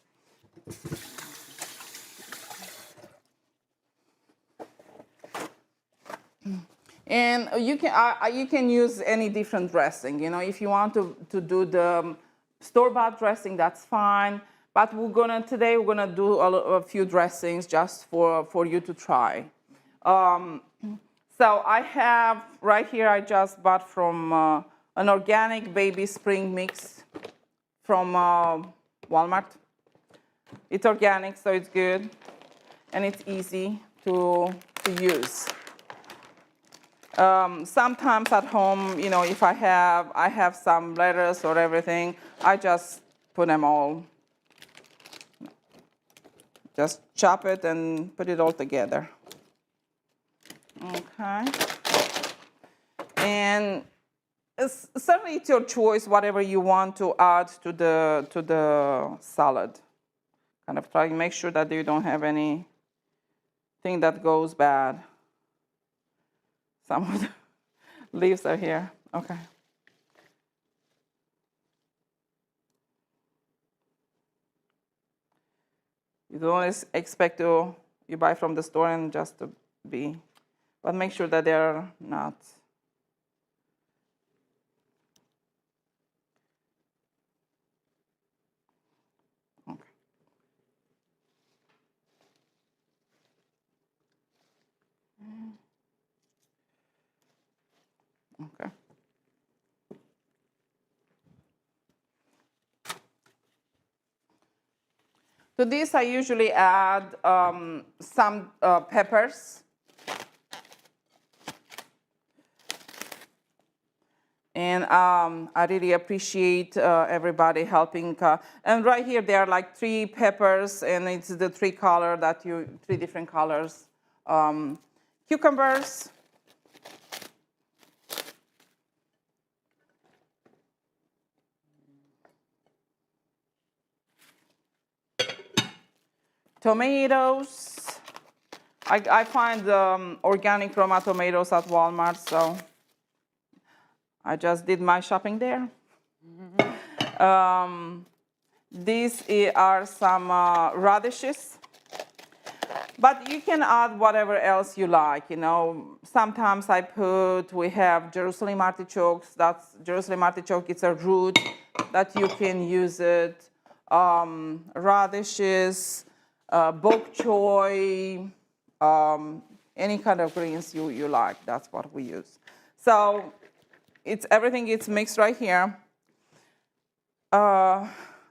And you can use any different dressing. If you want to do the store-bought dressing, that's fine. But today we're gonna do a few dressings just for you to try. So I have right here, I just bought from an organic baby spring mix from Walmart. It's organic, so it's good, and it's easy to use. Sometimes at home, if I have some lettuce or everything, I just put them all, just chop it and put it all together. Okay. And certainly it's your choice, whatever you want to add to the salad. Kind of try to make sure that you don't have anything that goes bad. Some of the leaves are here. Okay. You don't expect you buy from the store and just to be, but make sure that they're not. Okay. Okay. To this, I usually add some peppers. And I really appreciate everybody helping. And right here, there are like 3 peppers, and it's the 3 different colors. Cucumbers. Tomatoes. I find organic Roma tomatoes at Walmart, so I just did my shopping there. These are some radishes. But you can add whatever else you like, Sometimes we have Jerusalem artichokes. Jerusalem artichoke, it's a root that you can use it. Radishes, bok choy, any kind of greens you like. That's what we use. So everything is mixed right here.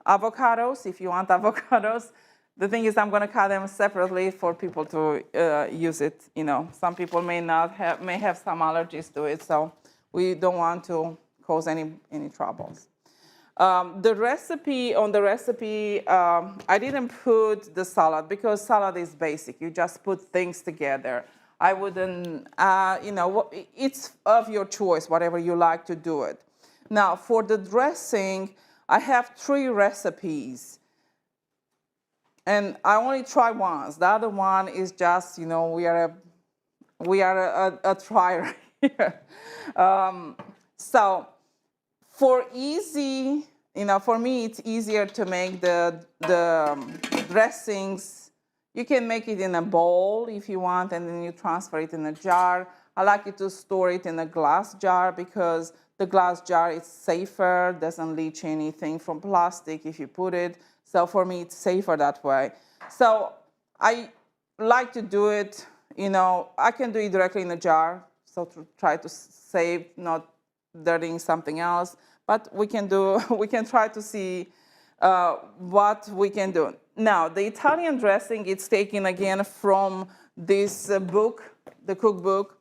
avocados, if you want avocados. The thing is, I'm going to cut them separately for people to use it. You know, some people may have some allergies to it, so we don't want to cause any troubles. The recipe, I didn't put the salad because salad is basic. You just put things together. I wouldn't, it's of your choice, whatever you like to do it. Now, for the dressing, I have 3 recipes. And I only try once. The other one is just, we are a trier here. So for easy, for me, it's easier to make the dressings. You can make it in a bowl if you want, and then you transfer it in a jar. I like it to store it in a glass jar because the glass jar is safer, doesn't leach anything from plastic if you put it. So for me, it's safer that way. So I like to do it, I can do it directly in a jar, so to try to save, not dirtying something else. But we can try to see what we can do. Now, the Italian dressing, it's taken again from this book, the cookbook.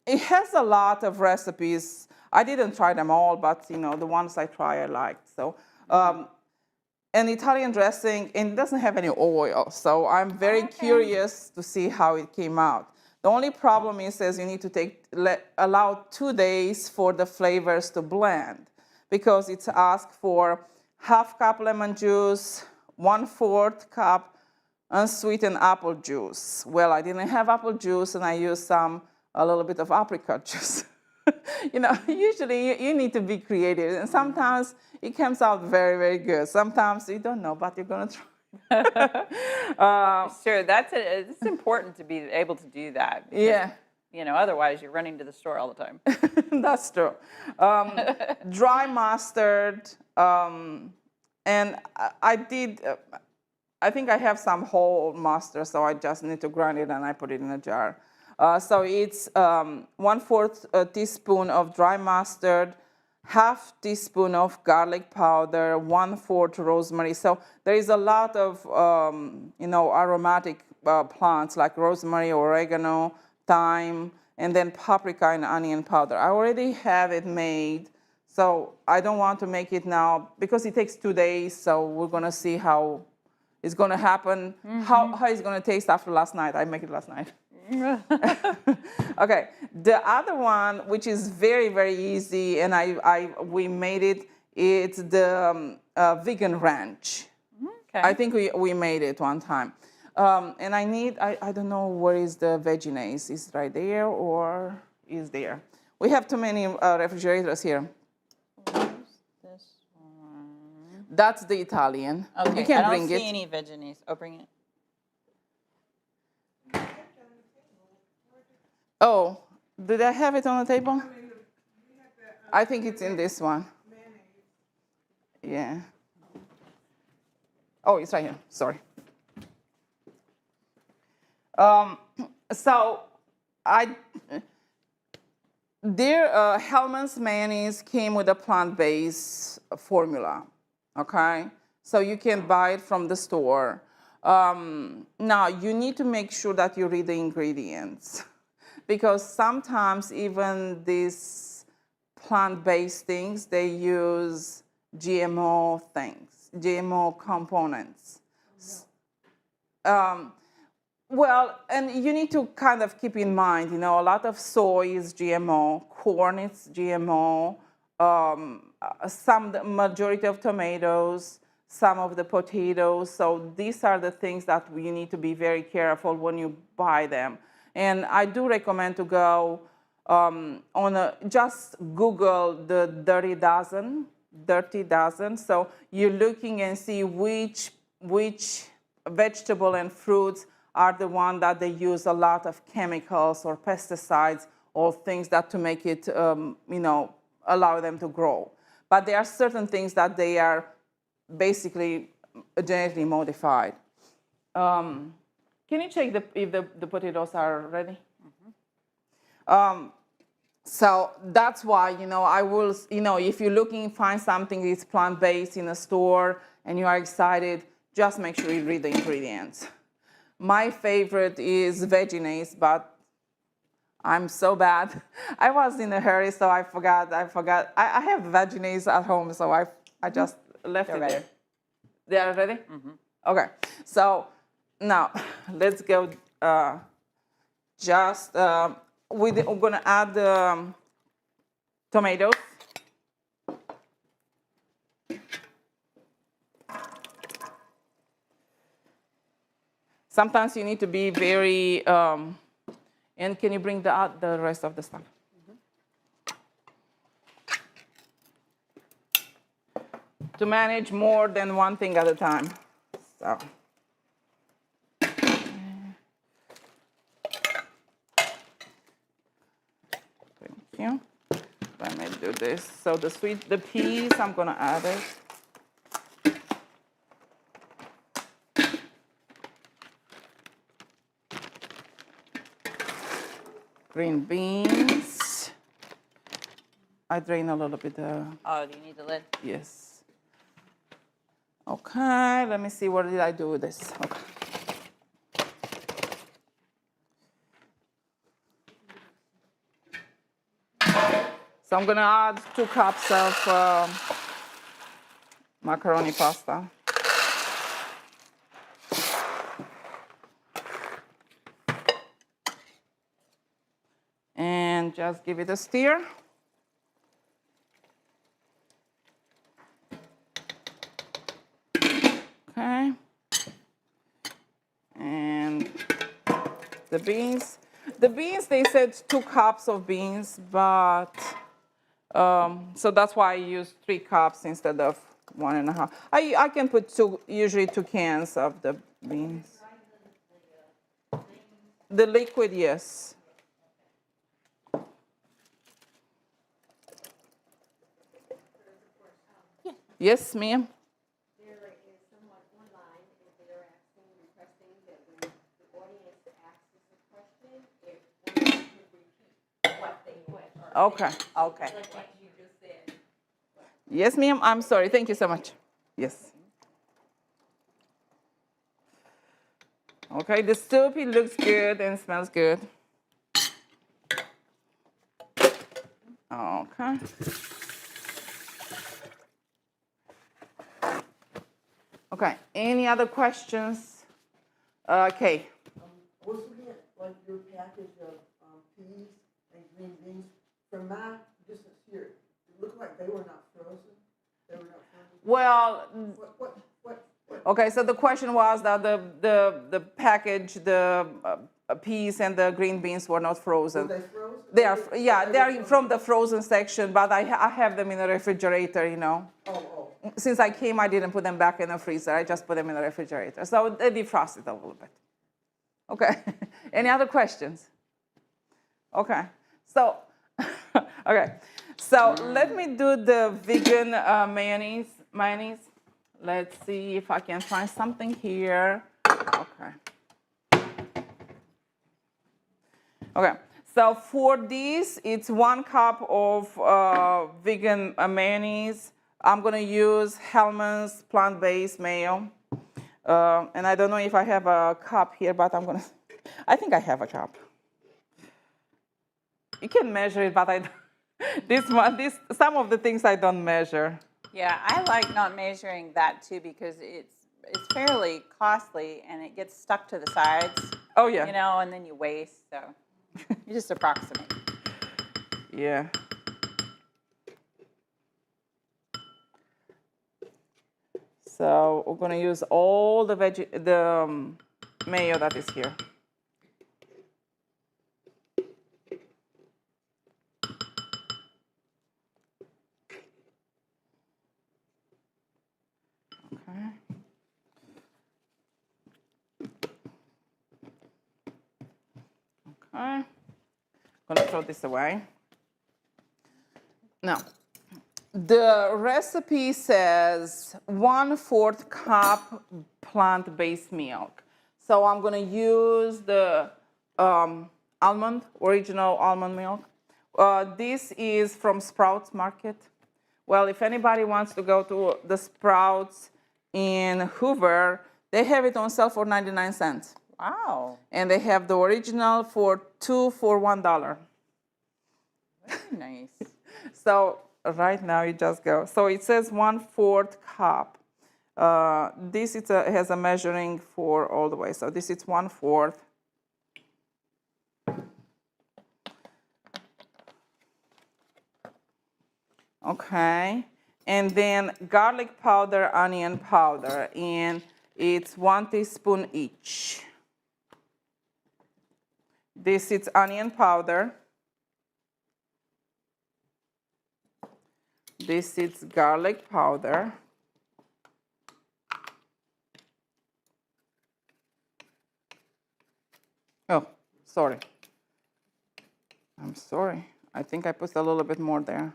It has a lot of recipes. I didn't try them all, but the ones I try, I liked. So, an Italian dressing, and it doesn't have any oil. So I'm very curious to see how it came out. The only problem is you need to allow 2 days for the flavors to blend, because it's asked for 1/2 cup lemon juice, 1/4 cup unsweetened apple juice. Well, I didn't have apple juice, and I used a little bit of apricot juice. Usually you need to be creative, and sometimes it comes out very, very good. Sometimes you don't know, but you're gonna try. Sure, it's important to be able to do that. Because, otherwise you're running to the store all the time. That's true. Dry mustard, and I think I have some whole mustard, so I just need to grind it and I put it in a jar. So it's 1/4 teaspoon of dry mustard, 1/2 teaspoon of garlic powder, 1/4 rosemary. So there is a lot of aromatic plants like rosemary, oregano, thyme, and then paprika and onion powder. I already have it made, so I don't want to make it now because it takes 2 days. So we're gonna see how it's gonna happen, how it's gonna taste after last night. I make it last night. Okay, the other one, which is very, very easy, and we made it, it's the vegan ranch. Okay. I think we made it one time. And I don't know where is the veggies. Is it right there or is there? We have too many refrigerators here. This one. That's the Italian. Okay, You can I bring don't it. see any veggies. Oh, bring it. Oh, did I have it on the table? I think it's in this one. Yeah. Oh, it's right here. Sorry. So Hellmann's mayonnaise came with a plant-based formula. Okay, so you can buy it from the store. Now you need to make sure that you read the ingredients. Because sometimes even these plant-based things, they use GMO things, GMO components. Well, and you need to kind of keep in mind, a lot of soy is GMO, corn is GMO, the majority of tomatoes, some of the potatoes. So these are the things that you need to be very careful when you buy them. And I do recommend to go just Google the Dirty Dozen. So you're looking and see which vegetable and fruits are the one that they use a lot of chemicals or pesticides or things that to make it, allow them to grow. But there are certain things that they are basically genetically modified. Can you check if the potatoes are ready? So that's why, I will, if you're looking, find something that's plant-based in a store and you are excited, just make sure you read the ingredients. My favorite is Vegenaise, but I'm so bad. I was in a hurry, so I forgot. I have Vegenaise at home, so I just left it there. They are ready? Mm-hmm. Okay. So now let's go. We're going to add the tomatoes. Sometimes you need to be very, and can you bring the rest of the stuff? To manage more than one thing at a time. So. Thank you. Let me do this. So the peas, I'm gonna add it. Green beans. I drain a little bit. Oh, do you need the lid? Yes. Okay, let me see, what did I do with this? Okay. So I'm gonna add 2 cups of macaroni pasta. And just give it a stir. Okay. And the beans. The beans, they said 2 cups of beans, but so that's why I use 3 cups instead of 1.5. I can put usually 2 cans of the beans. The liquid, yes. Yes, ma'am. There is someone online, and they're requesting that when the audience asks us a question, if one could repeat what they question. Okay. Okay. Like what you just said. Yes, ma'am. I'm sorry. Thank you so much. Yes. Okay, the soup, it looks good and smells good. Okay. Okay, any other questions? Okay. Once again, like your package of peas and green beans, from my distance here, it looked like they were not frozen. They were not frozen. Well, What? okay, so the question was that the package, the peas and the green beans were not frozen. Were they frozen? They are, yeah, they are from the frozen section, but I have them in the refrigerator, Oh. Since I came, I didn't put them back in the freezer. I just put them in the refrigerator. So they defrosted a little bit. Okay. Any other questions? Okay. So, okay. So let me do the vegan mayonnaise. Let's see if I can find something here. Okay. Okay. So for this, it's 1 cup of vegan mayonnaise. I'm gonna use Hellmann's plant-based mayo. And I don't know if I have a cup here, but I think I have a cup. You can measure it, but some of the things I don't measure. Yeah, I like not measuring that too because it's fairly costly and it gets stuck to the sides. Oh yeah. And then you waste. So you just approximate. Yeah. So we're gonna use all the mayo that is here. Okay. Okay. I'm gonna throw this away. Now, the recipe says 1/4 cup plant-based milk. So I'm gonna use the original almond milk. This is from Sprouts Market. Well, if anybody wants to go to the Sprouts in Hoover, they have it on sale for 99 cents. Wow, And they have the original for $2 for $1. very nice. So right now you just go. So it says 1/4 cup. This has a measuring for all the way. So this is 1/4. Okay, and then garlic powder, onion powder, and it's 1 teaspoon each. This is onion powder. This is garlic powder. Oh, sorry. I'm sorry. I think I put a little bit more there.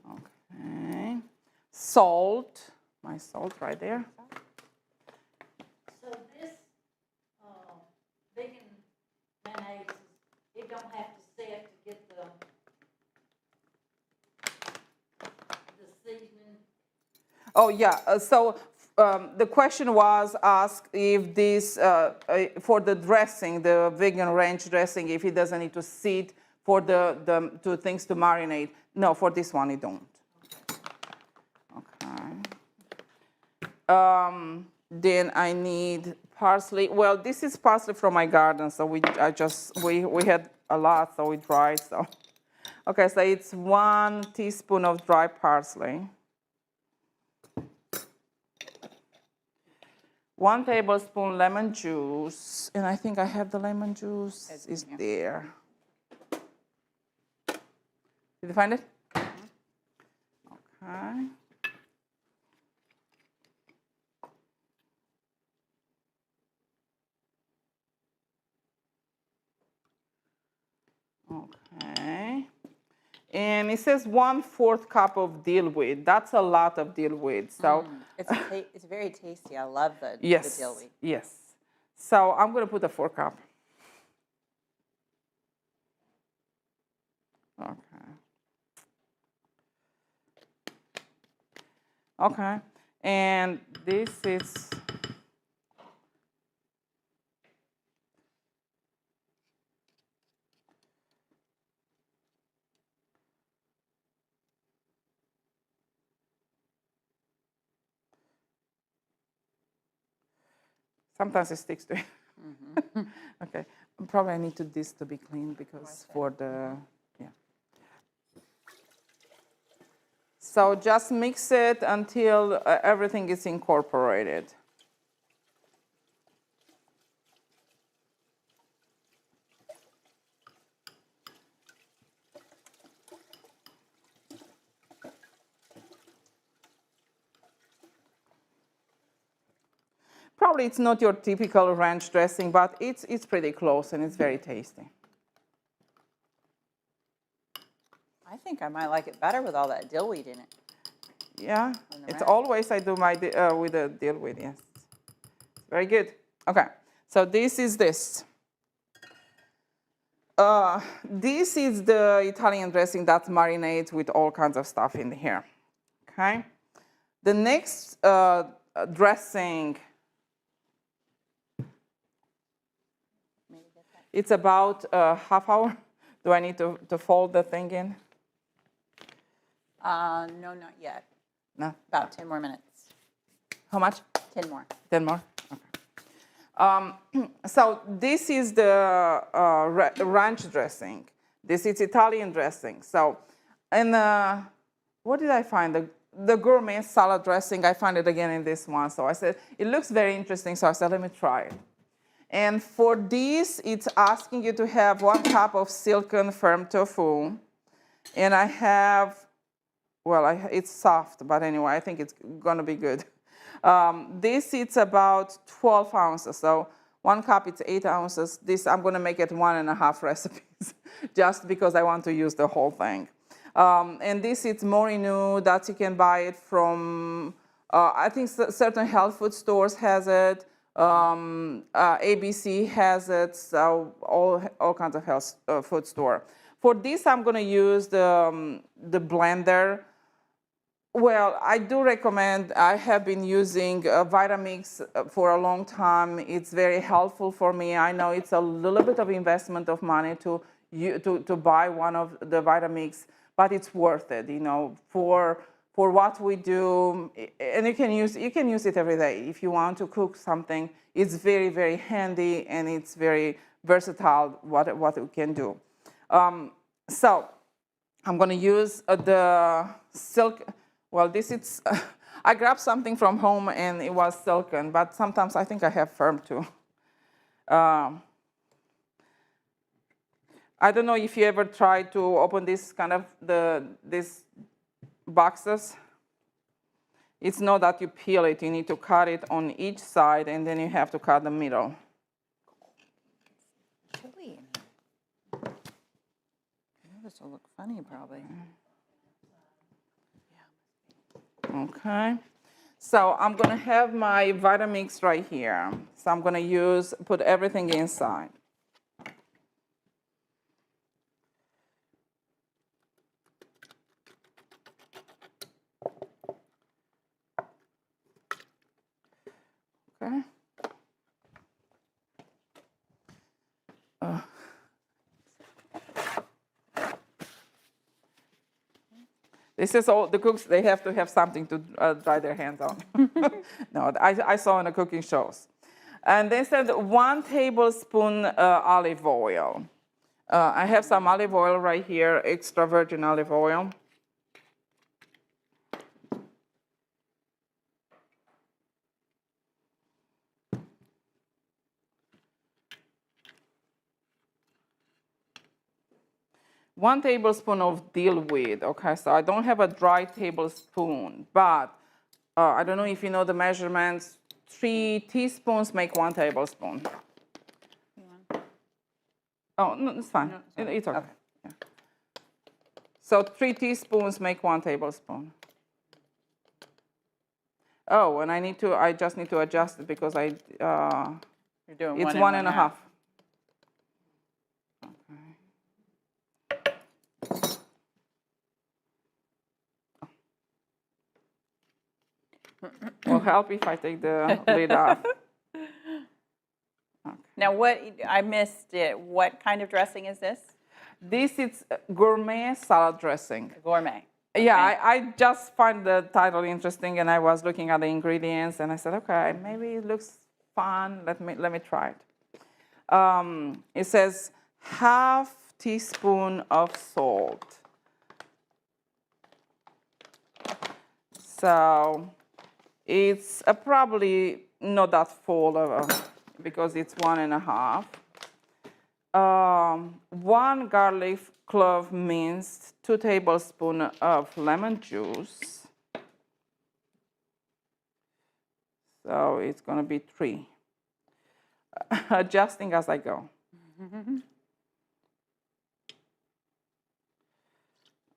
Okay. Salt. My salt right there. So this, vegan mayonnaise, it don't have to set to get the seasoning. Oh, yeah. The question was asked if this, for the dressing, the vegan ranch dressing, if it doesn't need to sit for the two things to marinate. No, for this one it don't. Okay. Then I need parsley. Well, this is parsley from my garden, so we had a lot, so we dried. So, okay, so it's 1 teaspoon of dry parsley. 1 tablespoon lemon juice, and I think I have the lemon juice is there. Did you find it? Okay. Okay. And it says 1/4 cup of dill weed. That's a lot of dill weed. So It's very tasty. I love the yes, dill weed. yes. So I'm going to put a 4 cup. Okay. Okay. And this is sometimes it sticks to it. Okay. Probably I need this to be clean because for the, yeah. So just mix it until everything is incorporated. Probably it's not your typical ranch dressing, but it's pretty close and it's very tasty. I think I might like it better with all that dill weed in it. Yeah, the it's ranch. always I do my with the dill weed, yes. Very good. Okay, so this is this. This is the Italian dressing that marinates with all kinds of stuff in here. Okay, the next dressing, it's about a half hour. Do I need to fold the thing in? No, not yet. No. About 10 more minutes. How much? 10 more. 10 more? Okay. So this is the ranch dressing. This is Italian dressing. So, and what did I find? The gourmet salad dressing, I find it again in this one. So I said, it looks very interesting. So I said, let me try it. And for this, it's asking you to have 1 cup of silken firm tofu. And I have, well, it's soft, but anyway, I think it's going to be good. This, it's about 12 ounces. So 1 cup, it's 8 ounces. This, I'm going to make it 1.5 recipes, just because I want to use the whole thing. And this, it's Morinu, that you can buy it from, I think certain health food stores has it. ABC has it, so all kinds of health food store. For this, I'm going to use the blender. Well, I do recommend, I have been using Vitamix for a long time. It's very helpful for me. I know it's a little bit of investment of money to buy one of the Vitamix, but it's worth it, for what we do. And you can use it every day. If you want to cook something, it's very, very handy, and it's very versatile what it can do. So I'm going to use the silk. Well, this is, I grabbed something from home and it was silken, but sometimes I think I have firm too. I don't know if you ever tried to open this kind of, these boxes. It's not that you peel it, you need to cut it on each side, and then you have to cut the middle. Chili. This will look funny, probably. Okay, so I'm going to have my Vitamix right here. So I'm going to put everything inside. Okay. This is all the cooks, they have to have something to dry their hands on. No, I saw in the cooking shows. And they said 1 tablespoon olive oil. I have some olive oil right here, extra virgin olive oil. One tablespoon of dill weed. Okay, so I don't have a dry tablespoon, but I don't know if you know the measurements. 3 teaspoons make 1 tablespoon. Oh, no, it's fine. It's okay. Yeah. So 3 teaspoons make 1 tablespoon. Oh, and I just need to adjust it because You're doing it's 1.5. Will help if I take the lid off. Okay. Now, I missed it. What kind of dressing is this? This is gourmet salad dressing. Gourmet. Yeah, Okay. I just find the title interesting, and I was looking at the ingredients, and I said, okay, maybe it looks fun. Let me try it. It says ½ teaspoon of salt. So it's probably not that full because it's 1.5. 1 garlic clove minced, 2 tablespoons of lemon juice. So it's going to be 3. Adjusting as I go.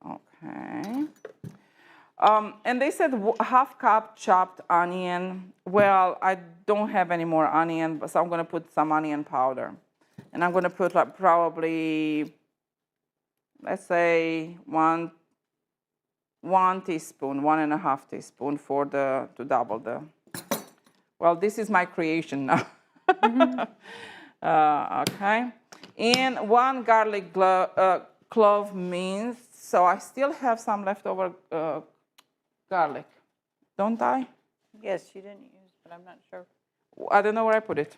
Okay. And they said ½ cup chopped onion. Well, I don't have any more onion, so I'm going to put some onion powder. And I'm going to put like probably, let's say, 1 teaspoon, 1.5 teaspoon to double the. Well, this is my creation now. Okay. And 1 garlic clove minced. So I still have some leftover garlic, don't I? Yes, you didn't use, but I'm not sure. I don't know where I put it.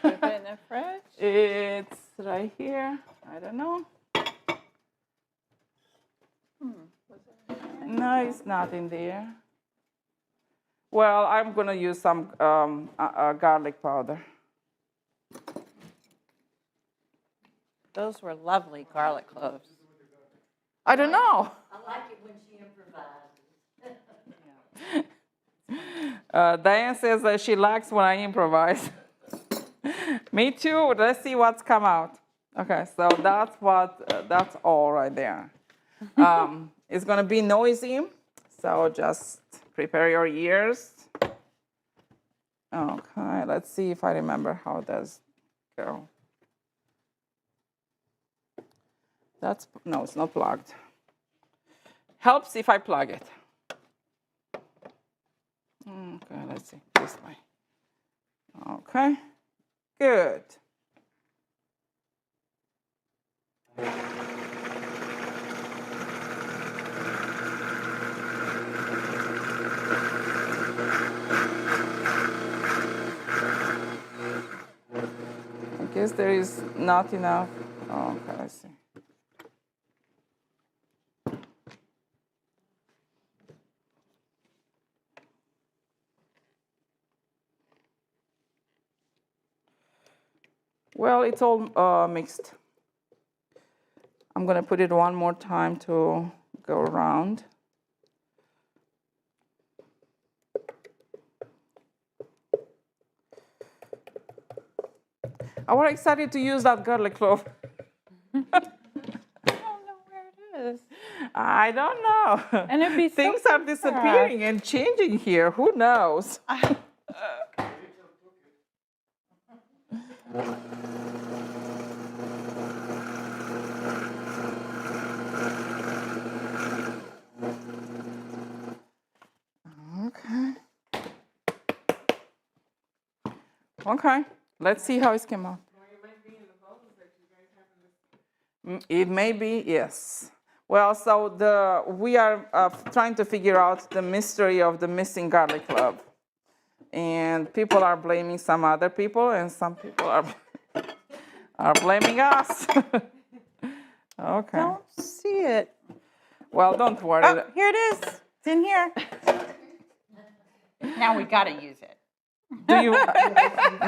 Put it in the fridge? It's right here. I don't know. No, it's not in there. Well, I'm going to use some garlic powder. Those were lovely garlic cloves. I don't know. I like it when she improvises. Diane says that she likes when I improvise. Me too. Let's see what's come out. Okay, so that's all right there. It's going to be noisy, so just prepare your ears. Okay, let's see if I remember how it does go. No, it's not plugged. Helps if I plug it. Okay, let's see, this way. Okay, good. I guess there is not enough. Okay, let's see. Well, it's all mixed. I'm gonna put it one more time to go around. I was excited to use that garlic clove. I don't know where it is. I don't know. And it'd be so Things are disappearing and changing here. Who knows? Okay. Okay. Let's see how it came out. It may be, yes. Well, so we are trying to figure out the mystery of the missing garlic clove. And people are blaming some other people, and some people are blaming us. Okay. Don't see it. Well, don't worry. Oh, here it is. It's in here. Now we gotta use it. Do you?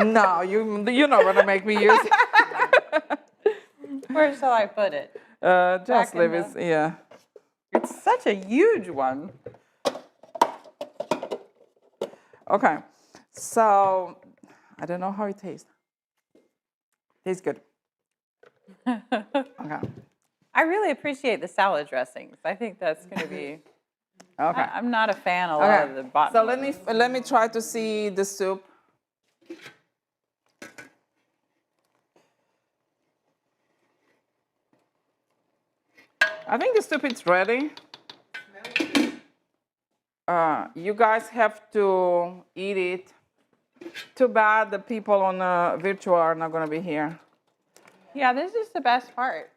No, you're not gonna make me use it. Where shall I put it? Just Back in leave it. Yeah. It's such a huge one. Okay. So I don't know how it tastes. Tastes good. Okay. I really appreciate the salad dressings. I think that's going to be. Okay. I'm not a fan of a lot of the bottom. So let me try to see the soup. I think the soup is ready. You guys have to eat it. Too bad the people on virtual are not going to be here. Yeah, this is the best part.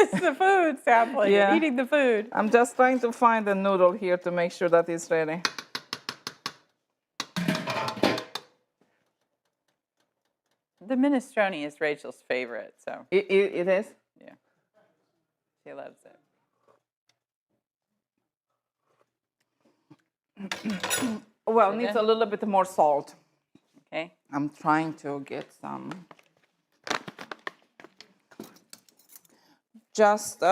It's the food sampling, Yeah. eating the food. I'm just trying to find the noodle here to make sure that it's ready. The minestrone is Rachel's favorite, so It is? yeah, she loves it. Well, needs a little bit more salt. Okay. I'm trying to get some. Just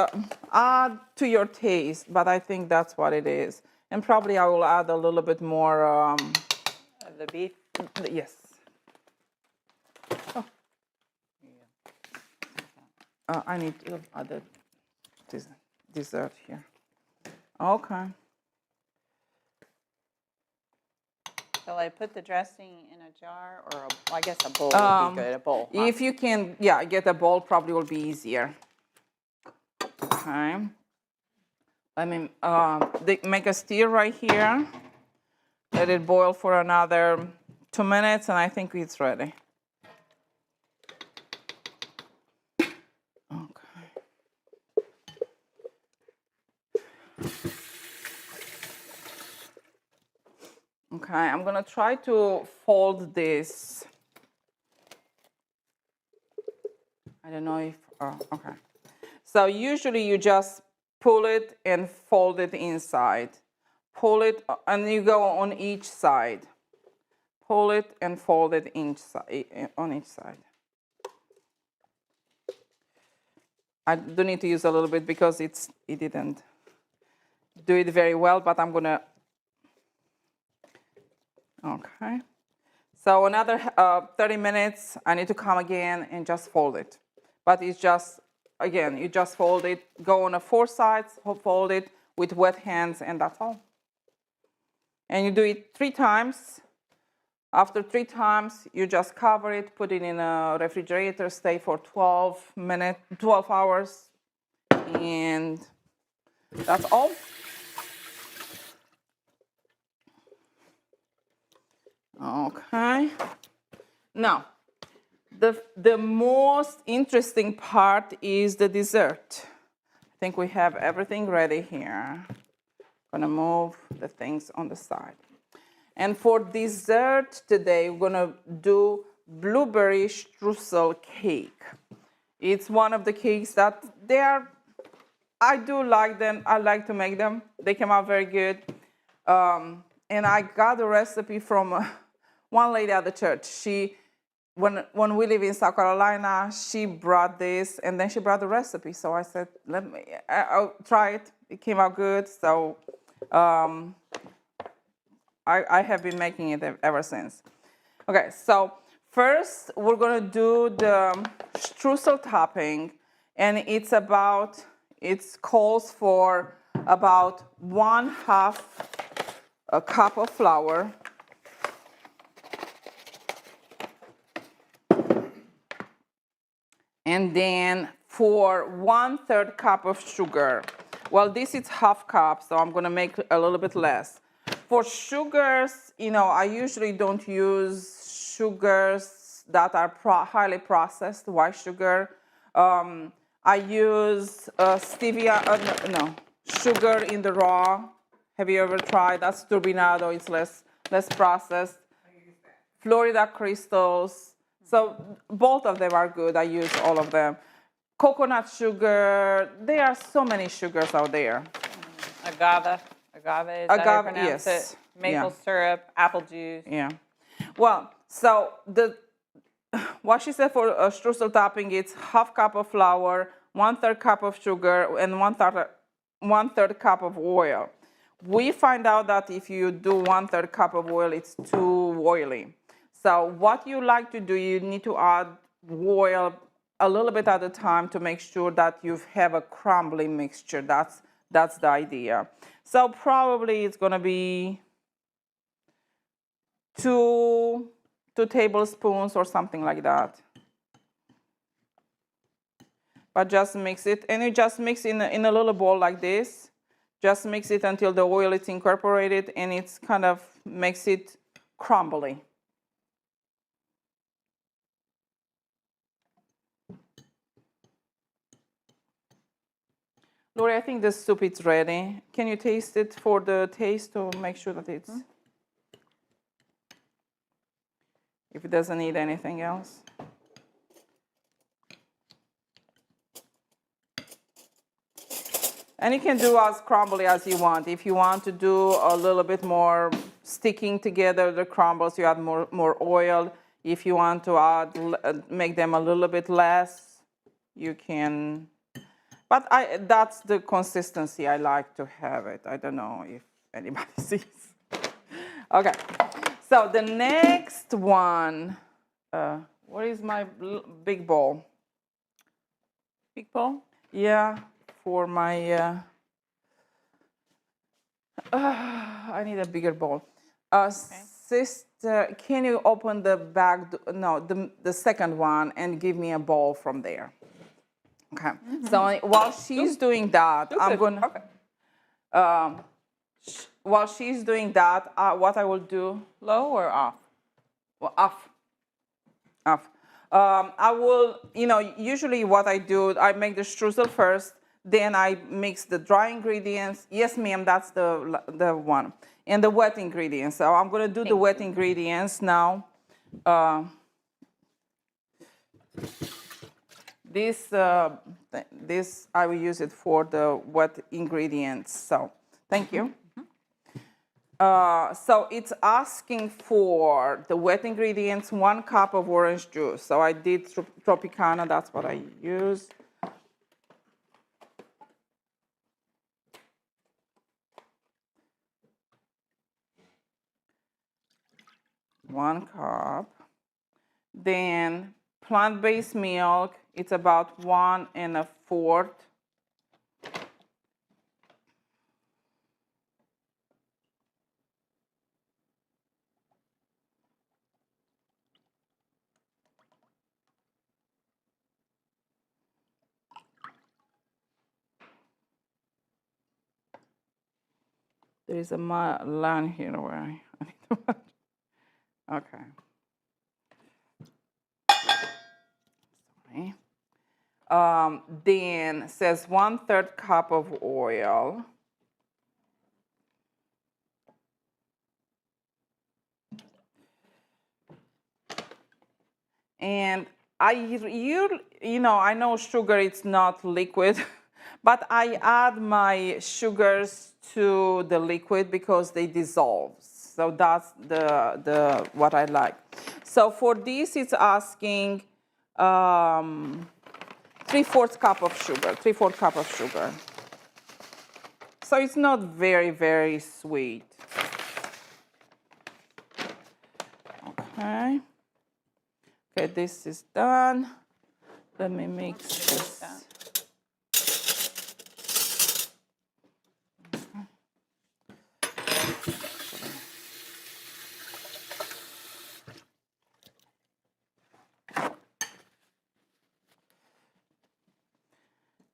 add to your taste, but I think that's what it is. And probably I will add a little bit more. The beef. Yes. Oh. I need to add this dessert here. Okay. Shall I put the dressing in a jar or I guess a bowl would be good. A bowl. Huh? If you can, yeah, get a bowl, probably will be easier. Okay. Let me make a stir right here. Let it boil for another 2 minutes, and I think it's ready. Okay. Okay, I'm gonna try to fold this. I don't know if, okay. So usually you just pull it and fold it inside. Pull it, and you go on each side. Pull it and fold it on each side. I do need to use a little bit because it didn't do it very well, but I'm gonna, okay. So another 30 minutes, I need to come again and just fold it. But it's just, again, you just fold it, go on 4 sides, fold it with wet hands, and that's all. And you do it 3 times. After 3 times, you just cover it, put it in a refrigerator, stay for 12 hours, and that's all. Okay. Now, the most interesting part is the dessert. I think we have everything ready here. Gonna move the things on the side. And for dessert today, we're gonna do blueberry streusel cake. It's one of the cakes that I do like them. I like to make them. They came out very good. And I got the recipe from one lady at the church. When we live in South Carolina, she brought this, and then she brought the recipe. So I said, I'll try it. It came out good. So I have been making it ever since. Okay, so first we're gonna do the streusel topping, and it calls for about 1/2 a cup of flour. And then for 1/3 cup of sugar. Well, this is 1/2 cup, so I'm gonna make a little bit less. For sugars, I usually don't use sugars that are highly processed, white sugar. I use stevia, sugar in the raw. Have you ever tried? That's turbinado, it's less processed. Florida crystals. So both of them are good. I use all of them. Coconut sugar. There are so many sugars out there. Agave. Agave, is that how you pronounce yes. it? Maple syrup, apple juice. Yeah. Well, so what she said for streusel topping, it's 1/2 cup of flour, 1/3 cup of sugar, and 1/3 cup of oil. We find out that if you do 1/3 cup of oil, it's too oily. So what you like to do, you need to add oil a little bit at a time to make sure that you have a crumbly mixture. That's the idea. So probably it's gonna be two tablespoons or something like that. But just mix it, and you just mix in a little bowl like this. Just mix it until the oil is incorporated, and it's kind of makes it crumbly. Lori, I think the soup is ready. Can you taste it for the taste to make sure that it's, if it doesn't need anything else? And you can do as crumbly as you want. If you want to do a little bit more sticking together the crumbles, you add more oil. If you want to make them a little bit less, you can. But that's the consistency I like to have it. I don't know if anybody sees. Okay, so the next one, what is my big bowl? Big bowl? Yeah, for my, I need a bigger bowl. Sister, can you open the back, the second one and give me a bowl from there? Okay, so while she's doing that, I'm going to, while she's doing that, what I will do, Low or off? well, off. I will, usually what I do, I make the streusel first, then I mix the dry ingredients. Yes, ma'am, that's the one. And the wet ingredients. So I'm going to do the wet ingredients now. This I will use it for the wet ingredients. So thank you. So it's asking for the wet ingredients, 1 cup of orange juice. So I did Tropicana, that's what I used. One cup. Then plant-based milk, it's about 1 1/4. There is a line here where I need to watch. Okay. Sorry. Then says 1/3 cup of oil. And I know sugar it's not liquid, but I add my sugars to the liquid because they dissolve. So that's the what I like. So for this, it's asking 3/4 cup of sugar. 3/4 cup of sugar. So it's not very, very sweet. Okay. Okay, this is done. Let me mix this.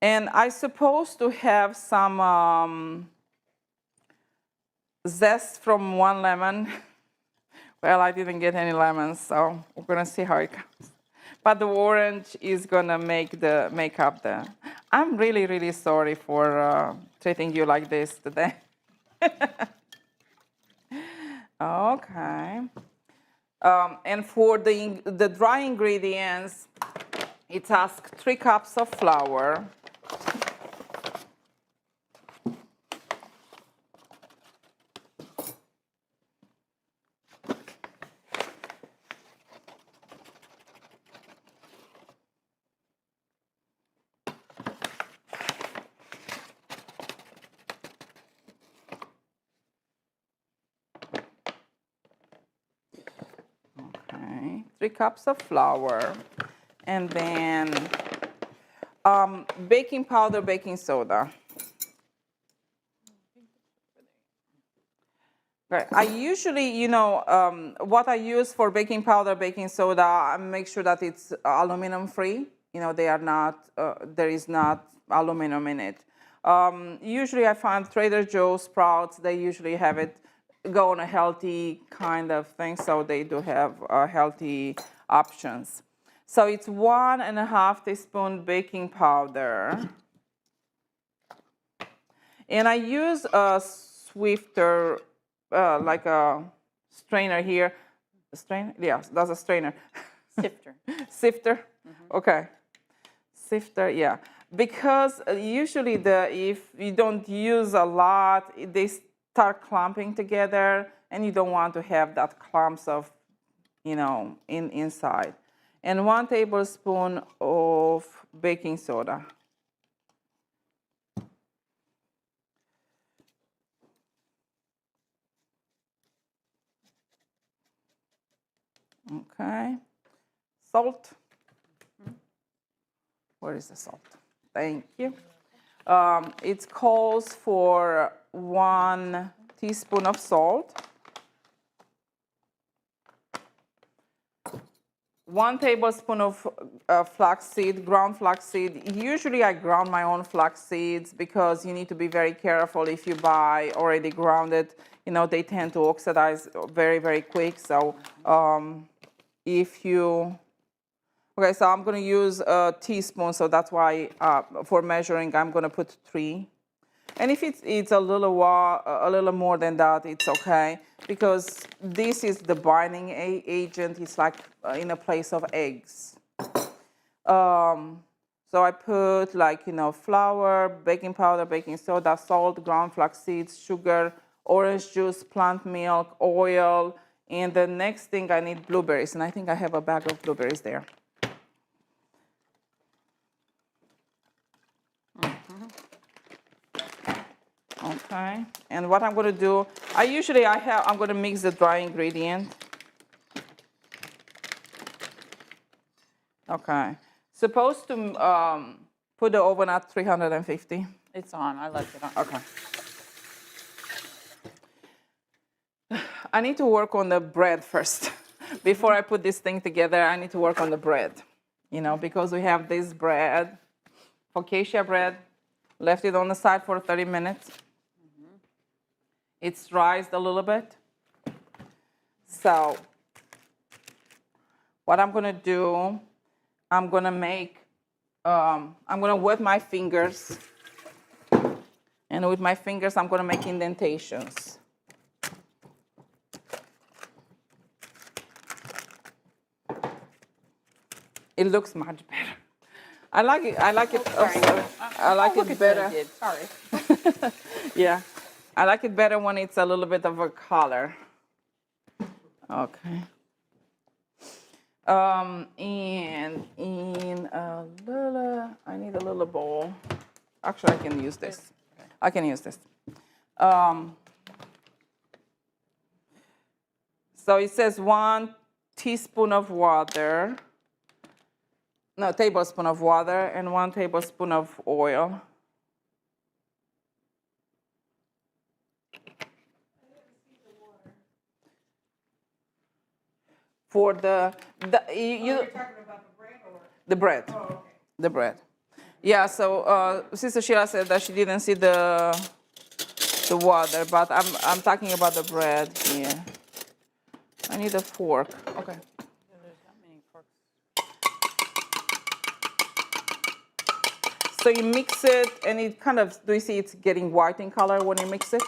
And I'm supposed to have some zest from one lemon. Well, I didn't get any lemons, so we're gonna see how it comes. But the orange is gonna make up the. I'm really, really sorry for treating you like this today. Okay. And for the dry ingredients, it asks 3 cups of flour. Okay, 3 cups of flour. And then baking powder, baking soda. Okay. I usually, what I use for baking powder, baking soda, I make sure that it's aluminum free. They are not, there is not aluminum in it. Usually I find Trader Joe's, Sprouts, they usually have it go on a healthy kind of thing, so they do have healthy options. So it's 1.5 teaspoon baking powder. And I use a Swifter, like a strainer here. A strainer? Yes, that's a strainer. Sifter. Sifter? Mm-hmm. Okay. Sifter, yeah. Because usually if you don't use a lot, they start clumping together, and you don't want to have that clumps of, inside. And 1 tablespoon of baking soda. Okay. Salt. Where is the salt? Thank you. It calls for 1 teaspoon of salt. 1 tablespoon of flaxseed, ground flaxseed. Usually I ground my own flax seeds because you need to be very careful if you buy already grounded. They tend to oxidize very, very quick. So okay, so I'm going to use a teaspoon. So that's why for measuring, I'm going to put 3. And if it's a little more than that, it's okay, because this is the binding agent. It's like in a place of eggs. So I put flour, baking powder, baking soda, salt, ground flax seeds, sugar, orange juice, plant milk, oil, and the next thing I need blueberries, and I think I have a bag of blueberries there. Okay, and what I'm going to do, I'm going to mix the dry ingredient. Okay, supposed to put the oven at 350. It's on. I left it on. Okay. I need to work on the bread first. Before I put this thing together, I need to work on the bread. Because we have this bread, focaccia bread, left it on the side for 30 minutes. It's raised a little bit. So what I'm gonna do, I'm gonna wet my fingers. And with my fingers, I'm gonna make indentations. It looks much better. I like it. I like it better. Did. Sorry. Yeah, I like it better when it's a little bit of a color. Okay. And in a little, I need a little bowl. Actually, I can use this. I can use this. So it says 1 teaspoon of water. No, tablespoon of water and 1 tablespoon of oil. For the you You're talking about the bread or? the bread. Oh, okay. The bread. Yeah, so Sister Sheila said that she didn't see the water, but I'm talking about the bread here. I need a fork. Okay. So you mix it, and it kind of, do you see it's getting white in color when you mix it?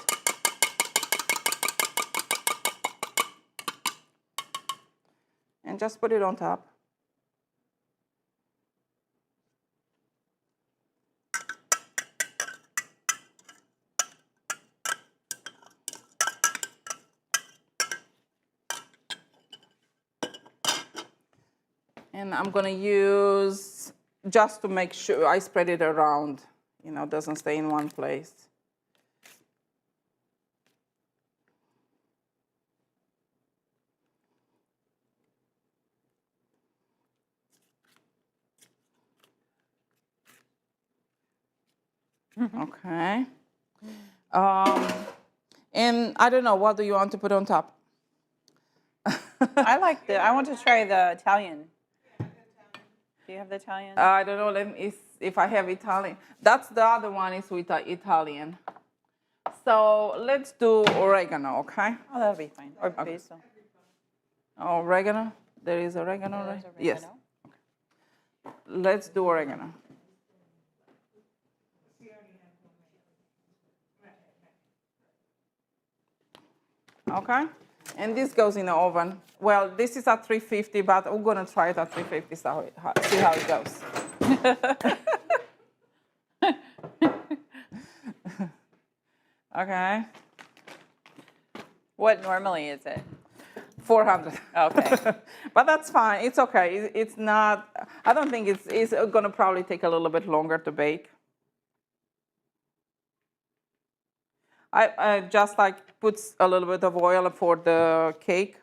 And just put it on top. And I'm gonna use, just to make sure I spread it around, doesn't stay in one place. Okay. And I don't know, what do you want to put on top? I want to try the Italian. Do you have the Italian? I don't know if I have Italian. That's the other one is with Italian. So let's do oregano, okay? Oh, that'll be fine. Or basil. Oh, oregano? There is oregano, right? Yes. Let's do oregano. Okay? And this goes in the oven. Well, this is at 350, but we're going to try it at 350, see how it goes. Okay. What normally is it? 400. Okay. But that's fine. It's okay. It's not, I don't think it's going to probably take a little bit longer to bake. I just put a little bit of oil for the cake.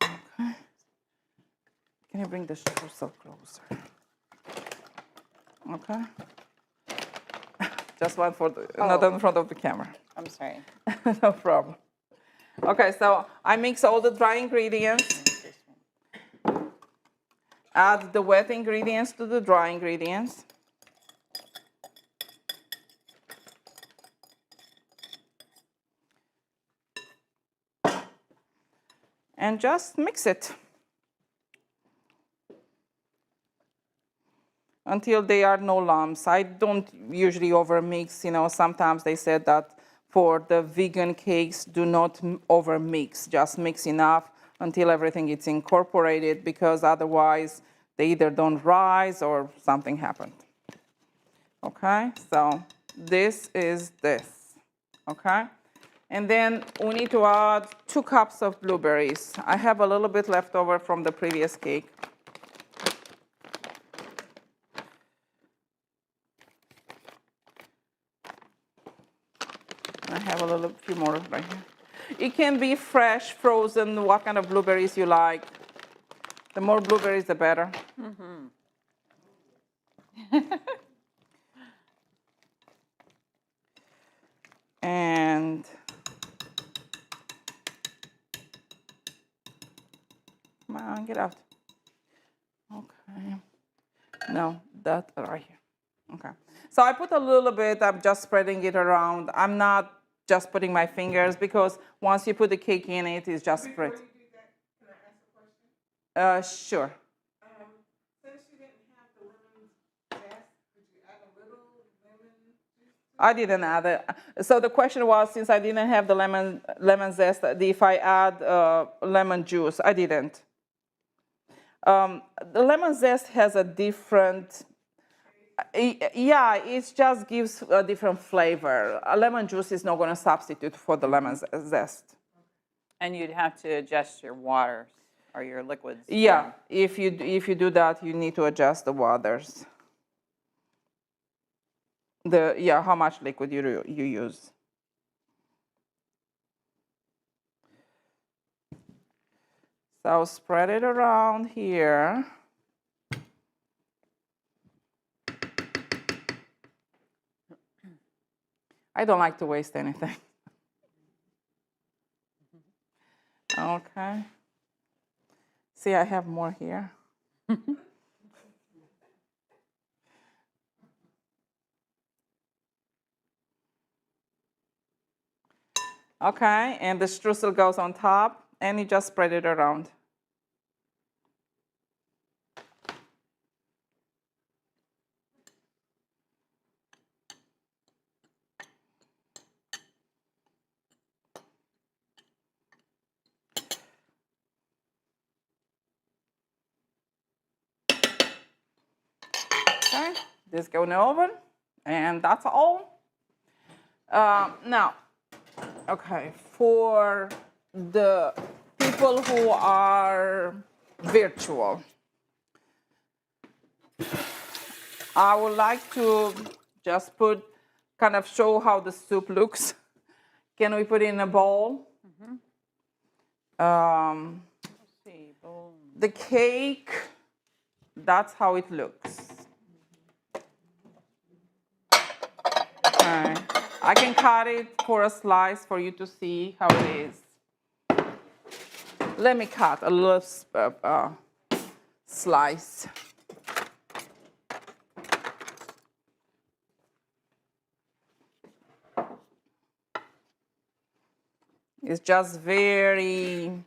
Okay. Can you bring the streusel closer? Okay. Just one for not in front of the camera. I'm sorry. No problem. Okay, so I mix all the dry ingredients. Add the wet ingredients to the dry ingredients. And just mix it until there are no lumps. I don't usually overmix. Sometimes they said that for the vegan cakes, do not overmix. Just mix enough until everything is incorporated, because otherwise they either don't rise or something happened. Okay, so this is this. Okay, and then we need to add 2 cups of blueberries. I have a little bit left over from the previous cake. I have a few more right here. It can be fresh, frozen, what kind of blueberries you like. The more blueberries, the better. Mm-hmm. And come on, get out. Okay. No, that right here. Okay. So I put a little bit, I'm just spreading it around. I'm not just putting my fingers because once you put the cake in it, it's just spread. Before you do that, can I ask a question? Sure. Since you didn't have the lemon zest, could you add a little lemon juice? I didn't add it. So the question was, since I didn't have the lemon zest, if I add lemon juice, I didn't. The lemon zest has a different, yeah, it just gives a different flavor. A lemon juice is not going to substitute for the lemon zest. And you'd have to adjust your water or your liquids. Yeah, if you do that, you need to adjust the waters. How much liquid you use. So spread it around here. I don't like to waste anything. Okay. See, I have more here. Okay, and the streusel goes on top, and you just spread it around. Okay, this go in the oven, and that's all. Now, okay, for the people who are virtual, I would like to just kind of show how the soup looks. Can we put it in a bowl? Let's see, bowl. The cake, that's how it looks. Okay. I can cut it for a slice for you to see how it is. Let me cut a little slice. It's just very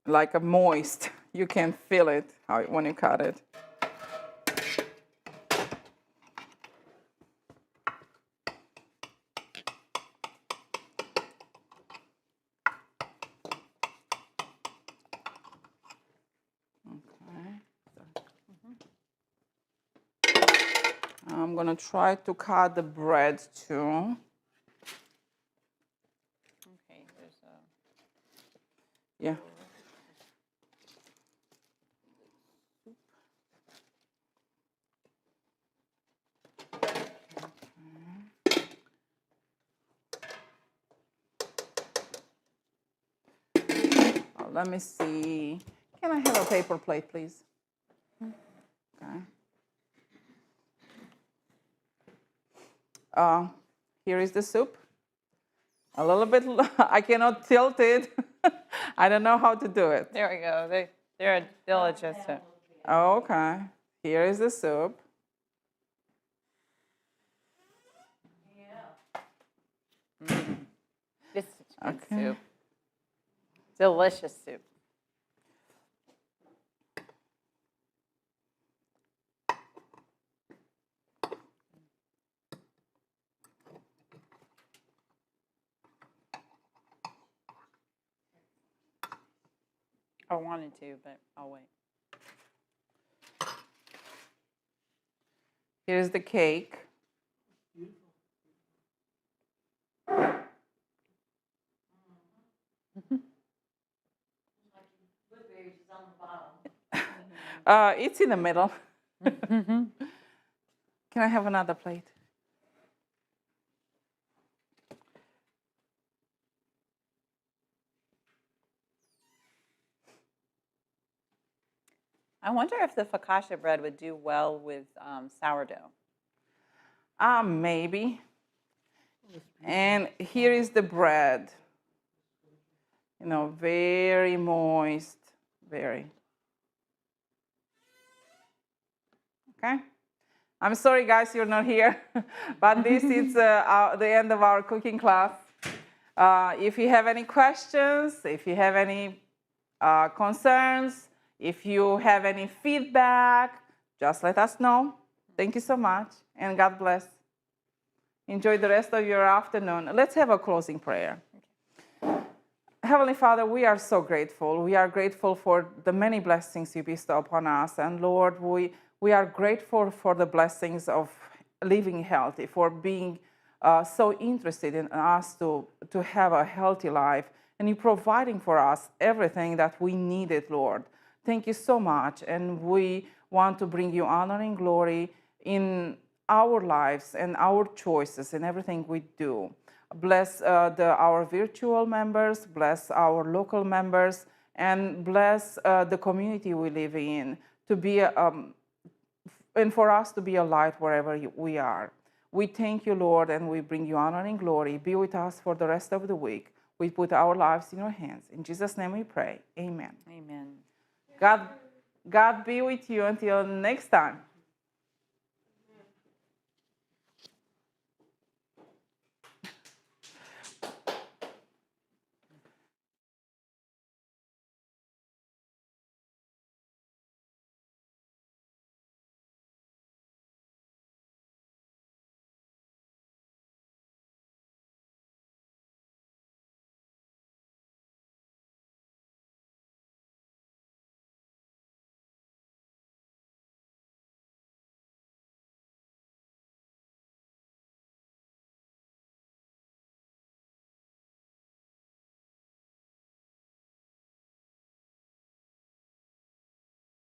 like a moist. You can feel it when you cut it. I'm gonna try to cut the bread too. Okay, there's a. Yeah. Let me see. Can I have a paper plate, please? Okay. Here is the soup. A little bit, I cannot tilt it. I don't know how to do it. There we go. They'll adjust it. Okay. Here is the soup. It's a good Okay. soup. Delicious soup. I wanted to, but I'll wait. Here's the cake. It's in the middle. Can I have another plate? I wonder if the focaccia bread would do well with sourdough. Maybe. And here is the bread. You know, very moist, very. Okay? I'm sorry, guys, you're not here, but this is the end of our cooking class. If you have any questions, if you have any concerns, if you have any feedback, just let us know. Thank you so much, and God bless. Enjoy the rest of your afternoon. Let's have a closing prayer. Heavenly Father, we are so grateful. We are grateful for the many blessings you bestow upon us. And Lord, we are grateful for the blessings of living healthy, for being so interested in us to have a healthy life. And you providing for us everything that we needed, Lord. Thank you so much. And we want to bring you honor and glory in our lives and our choices and everything we do. Bless our virtual members, bless our local members, and bless the community we live in to be and for us to be a light wherever we are. We thank you, Lord, and we bring you honor and glory. Be with us for the rest of the week. We put our lives in your hands. In Jesus' name we pray. Amen. Amen. God be with you until next time.